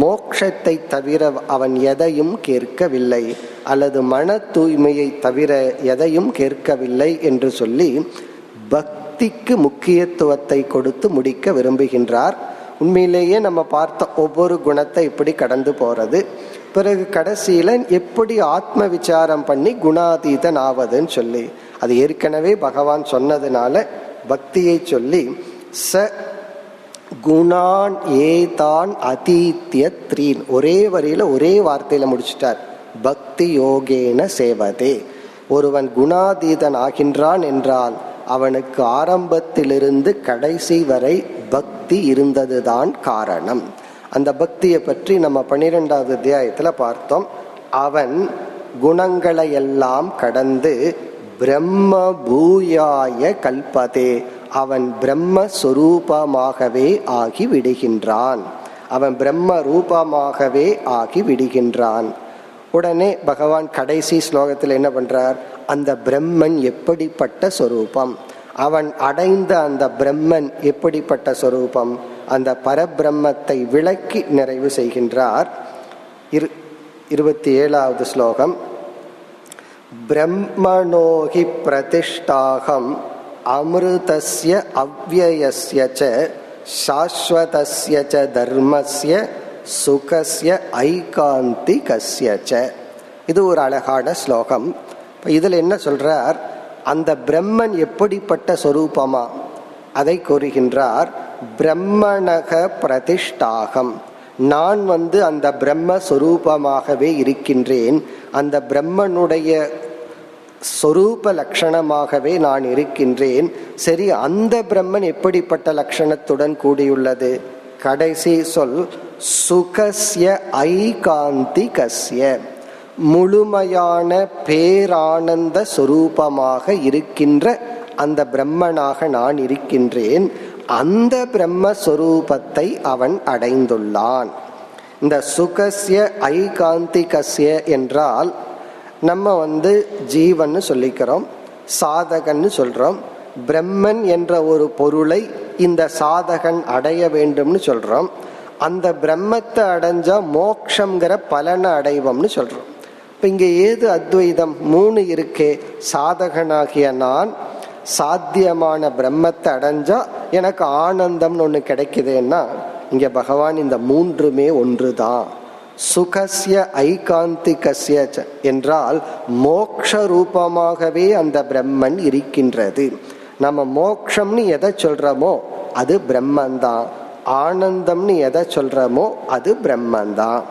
மோட்சத்தை தவிர அவன் எதையும் கேட்கவில்லை, அல்லது மன தூய்மையை தவிர எதையும் கேட்கவில்லை என்று சொல்லி பக்திக்கு முக்கியத்துவத்தை கொடுத்து முடிக்க விரும்புகின்றார். உண்மையிலேயே நம்ம பார்த்த ஒவ்வொரு குணத்தை இப்படி கடந்து போறது. பிறகு கடைசியில எப்படி ஆத்ம விசாரம் பண்ணி குணாதீதன் ஆவதுன்னு சொல்லி, அது ஏற்கனவே பகவான் சொன்னதுனால பக்தியை சொல்லி ச குணான் ஏதான் அதீத்ய த்ரீன் ஒரே வரியில ஒரே வார்த்தையில முடிச்சிட்டார். பக்தி யோகேன சேவதே. ஒருவன் குணாதீதன் ஆகின்றான் என்றால் அவனுக்கு ஆரம்பத்திலிருந்து கடைசி வரை பக்தி இருந்ததுதான் காரணம். அந்த பக்தியை பற்றி நம்ம 12வது அத்தியாயத்துல பார்த்தோம். அவன் குணங்களை எல்லாம் கடந்து பிரம்ம பூயாய கல்பதே, அவன் பிரம்மஸ்வரூபமாகவே ஆகி விடுகின்றான். அவன் பிரம்ம ரூபமாகவே ஆகி விடுகின்றான். உடனே பகவான் கடைசி ஸ்லோகத்தில் என்ன பண்றார்? அந்த பிரம்மன் எப்படிப்பட்ட சொரூபம், அவன் அடைந்த அந்த பிரம்மன் எப்படிப்பட்ட சொரூபம், அந்த பரபிரம்மத்தை விளக்கி நிறைவு செய்கின்றார். 27வது ஸ்லோகம். பிரம்மணோஹி பிரதிஷ்டாகம் அமிர்தஸ்ய அவ்யயஸ்ய ச சாஸ்வதஸ்ய ச தர்மஸ்ய சுகஸ்ய ஐகாந்திகஸ்ய ச. இது ஒரு அழகான ஸ்லோகம். இதில் என்ன சொல்றார்? அந்த பிரம்மன் எப்படிப்பட்ட சொரூபமா அதை கூறுகின்றார். பிரம்மணக பிரதிஷ்டாகம், நான் அந்த பிரம்மஸ்வரூபமாகவே இருக்கின்றேன். அந்த பிரம்மனுடைய சொரூப லட்சணமாகவே நான் இருக்கின்றேன். சரி, அந்த பிரம்மன் எப்படிப்பட்ட லட்சணத்துடன் கூடியுள்ளது? கடைசி சொல் சுகஸ்ய ஐகாந்திகஸ்ய, முழுமையான பேரானந்த சொரூபமாக இருக்கின்ற அந்த பிரம்மனாக நான் இருக்கின்றேன். அந்த பிரம்மஸ்வரூபத்தை அவன் அடைந்துள்ளான். இந்த சுகஸ்ய ஐகாந்திகஸ்ய என்றால் நம்ம ஜீவன் சொல்லிக்கிறோம், சாதகன்னு சொல்றோம். பிரம்மன் என்ற ஒரு பொருளை இந்த சாதகன் அடைய வேண்டும்னு சொல்றோம். அந்த பிரம்மத்தை அடைஞ்சா மோக்ஷங்கிற பலனை அடைவோம்னு சொல்றோம். இப்ப இங்க ஏது அத்வைதம்? 3 இருக்கே. சாதகனாகிய நான் சாத்தியமான பிரம்மத்தை அடைஞ்சா எனக்கு ஆனந்தம்னு ஒண்ணு கிடைக்குதுன்னா, இங்க பகவான் இந்த 3மே ஒன்றுதான். சுகஸ்ய ஐகாந்திகஸ்ய என்றால் மோக்ஷ ரூபமாகவே அந்த பிரம்மன் இருக்கின்றது. நம்ம மோக்ஷம்னு எதை சொல்றோமோ அது பிரம்மந்தான், ஆனந்தம்னு எதை சொல்றோமோ அது பிரம்மந்தான்.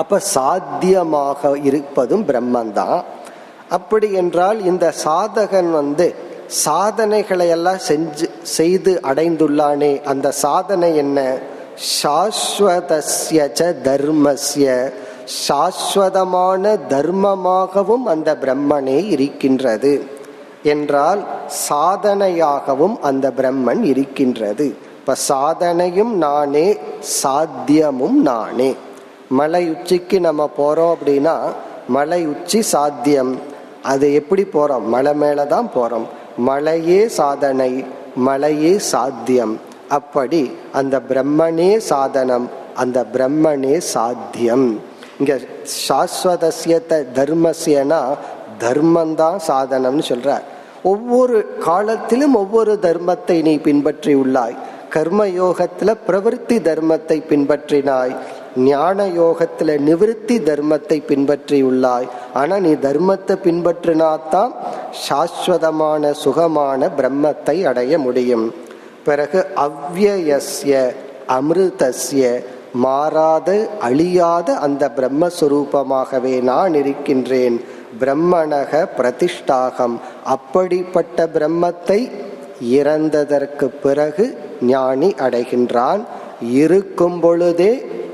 அப்ப சாத்தியமாக இருப்பதும் பிரம்மந்தான். அப்படி என்றால் இந்த சாதகன் சாதனைகளை எல்லாம் செய்து அடைந்துள்ளானே, அந்த சாதனை என்ன? சாஸ்வதஸ்ய ச தர்மஸ்ய, சாஸ்வதமான தர்மமாகவும் அந்த பிரம்மனே இருக்கின்றது என்றால் சாதனையாகவும் அந்த பிரம்மன் இருக்கின்றது. இப்ப சாதனையும் நானே, சாத்தியமும் நானே. மலை உச்சிக்கு நம்ம போறோம் அப்படின்னா மலை உச்சி சாத்தியம். அது எப்படி போறோம்? மலை மேலதான் போறோம். மலையே சாதனை, மலையே சாத்தியம். அப்படி அந்த பிரம்மனே சாதனம், அந்த பிரம்மனே சாத்தியம். இங்க சாஸ்வதஸ்ய தர்மஸ்யனா தர்மந்தான் சாதனம்னு சொல்ற. ஒவ்வொரு காலத்திலும் ஒவ்வொரு தர்மத்தை நீ பின்பற்றி உள்ளாய். கர்ம யோகத்துல பிரவருத்தி தர்மத்தை பின்பற்றினாய், ஞான யோகத்துல நிவிருத்தி தர்மத்தை பின்பற்றி உள்ளாய். ஆனா நீ தர்மத்தை பின்பற்றினாத்தான் சாஸ்வதமான சுகமான பிரம்மத்தை அடைய முடியும். பிறகு அவ்யயஸ்ய அமிர்தஸ்ய, மாறாத அழியாத அந்த பிரம்மஸ்வரூபமாகவே நான் இருக்கின்றேன். பிரம்மணக பிரதிஷ்டாகம், அப்படிப்பட்ட பிரம்மத்தை இறந்ததற்கு பிறகு ஞானி அடைகின்றான். இருக்கும் பொழுதே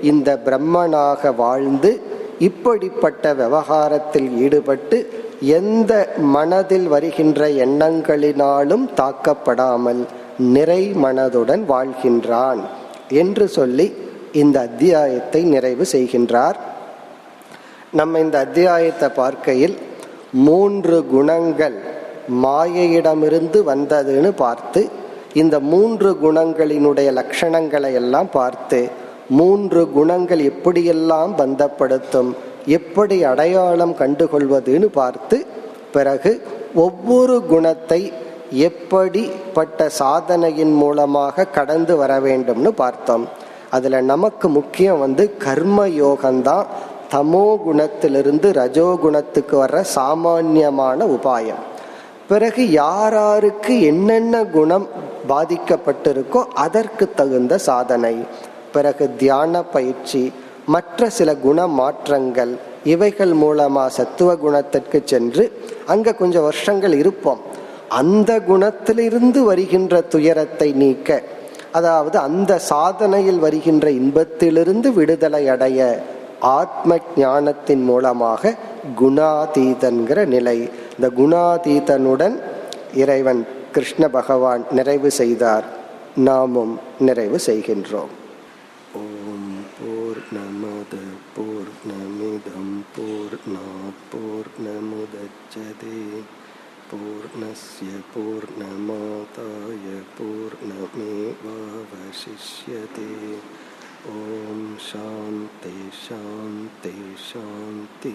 இந்த பிரம்மனாக வாழ்ந்து இப்படிப்பட்ட விவகாரத்தில் ஈடுபட்டு எந்த மனதில் வருகின்ற எண்ணங்களினாலும் தாக்கப்படாமல் நிறை மனதுடன் வாழ்கின்றான் என்று சொல்லி இந்த அத்தியாயத்தை நிறைவு செய்கின்றார். நம்ம இந்த அத்தியாயத்தை பார்க்கையில் 3 குணங்கள் மாயையிடமிருந்து வந்ததுன்னு பார்த்து, இந்த 3 குணங்களினுடைய லட்சணங்களை எல்லாம் பார்த்து, 3 குணங்கள் எப்படியெல்லாம் பந்தப்படுத்தும், எப்படி அடையாளம் கண்டுகொள்வதுன்னு பார்த்து, பிறகு ஒவ்வொரு குணத்தை எப்படிப்பட்ட சாதனையின் மூலமாக கடந்து வர வேண்டும்னு பார்த்தோம். அதுல நமக்கு முக்கியம் கர்ம யோகம்தான். தமோ குணத்திலிருந்து ரஜோ குணத்துக்கு வர்ற சாமான்யமான உபாயம். பிறகு யாராருக்கு என்னென்ன குணம் பாதிக்கப்பட்டிருக்கோ அதற்கு தகுந்த சாதனை. பிறகு தியான பயிற்சி, மற்ற சில குண மாற்றங்கள், இவைகள் மூலமா சத்துவ குணத்திற்கு சென்று அங்க கொஞ்சம் வருஷங்கள் இருப்போம். அந்த குணத்திலிருந்து வருகின்ற துயரத்தை நீக்க, அதாவது அந்த சாதனையில் வருகின்ற இன்பத்திலிருந்து விடுதலை அடைய ஆத்ம ஞானத்தின் மூலமாக குணாதீதன்கிற நிலை. இந்த குணாதீதனுடன் இறைவன் கிருஷ்ண பகவான் நிறைவு செய்தார். நாமும் நிறைவு செய்கின்றோம். ஓம் பூர்ணமத பூர்ணமிதம் பூர்ணாத் பூர்ணமுதச்யதே பூர்ணஸ்ய பூர்ணமாதாய பூர்ணமேவாவசிஷ்யதே. ஓம் சாந்தி சாந்தி சாந்தி.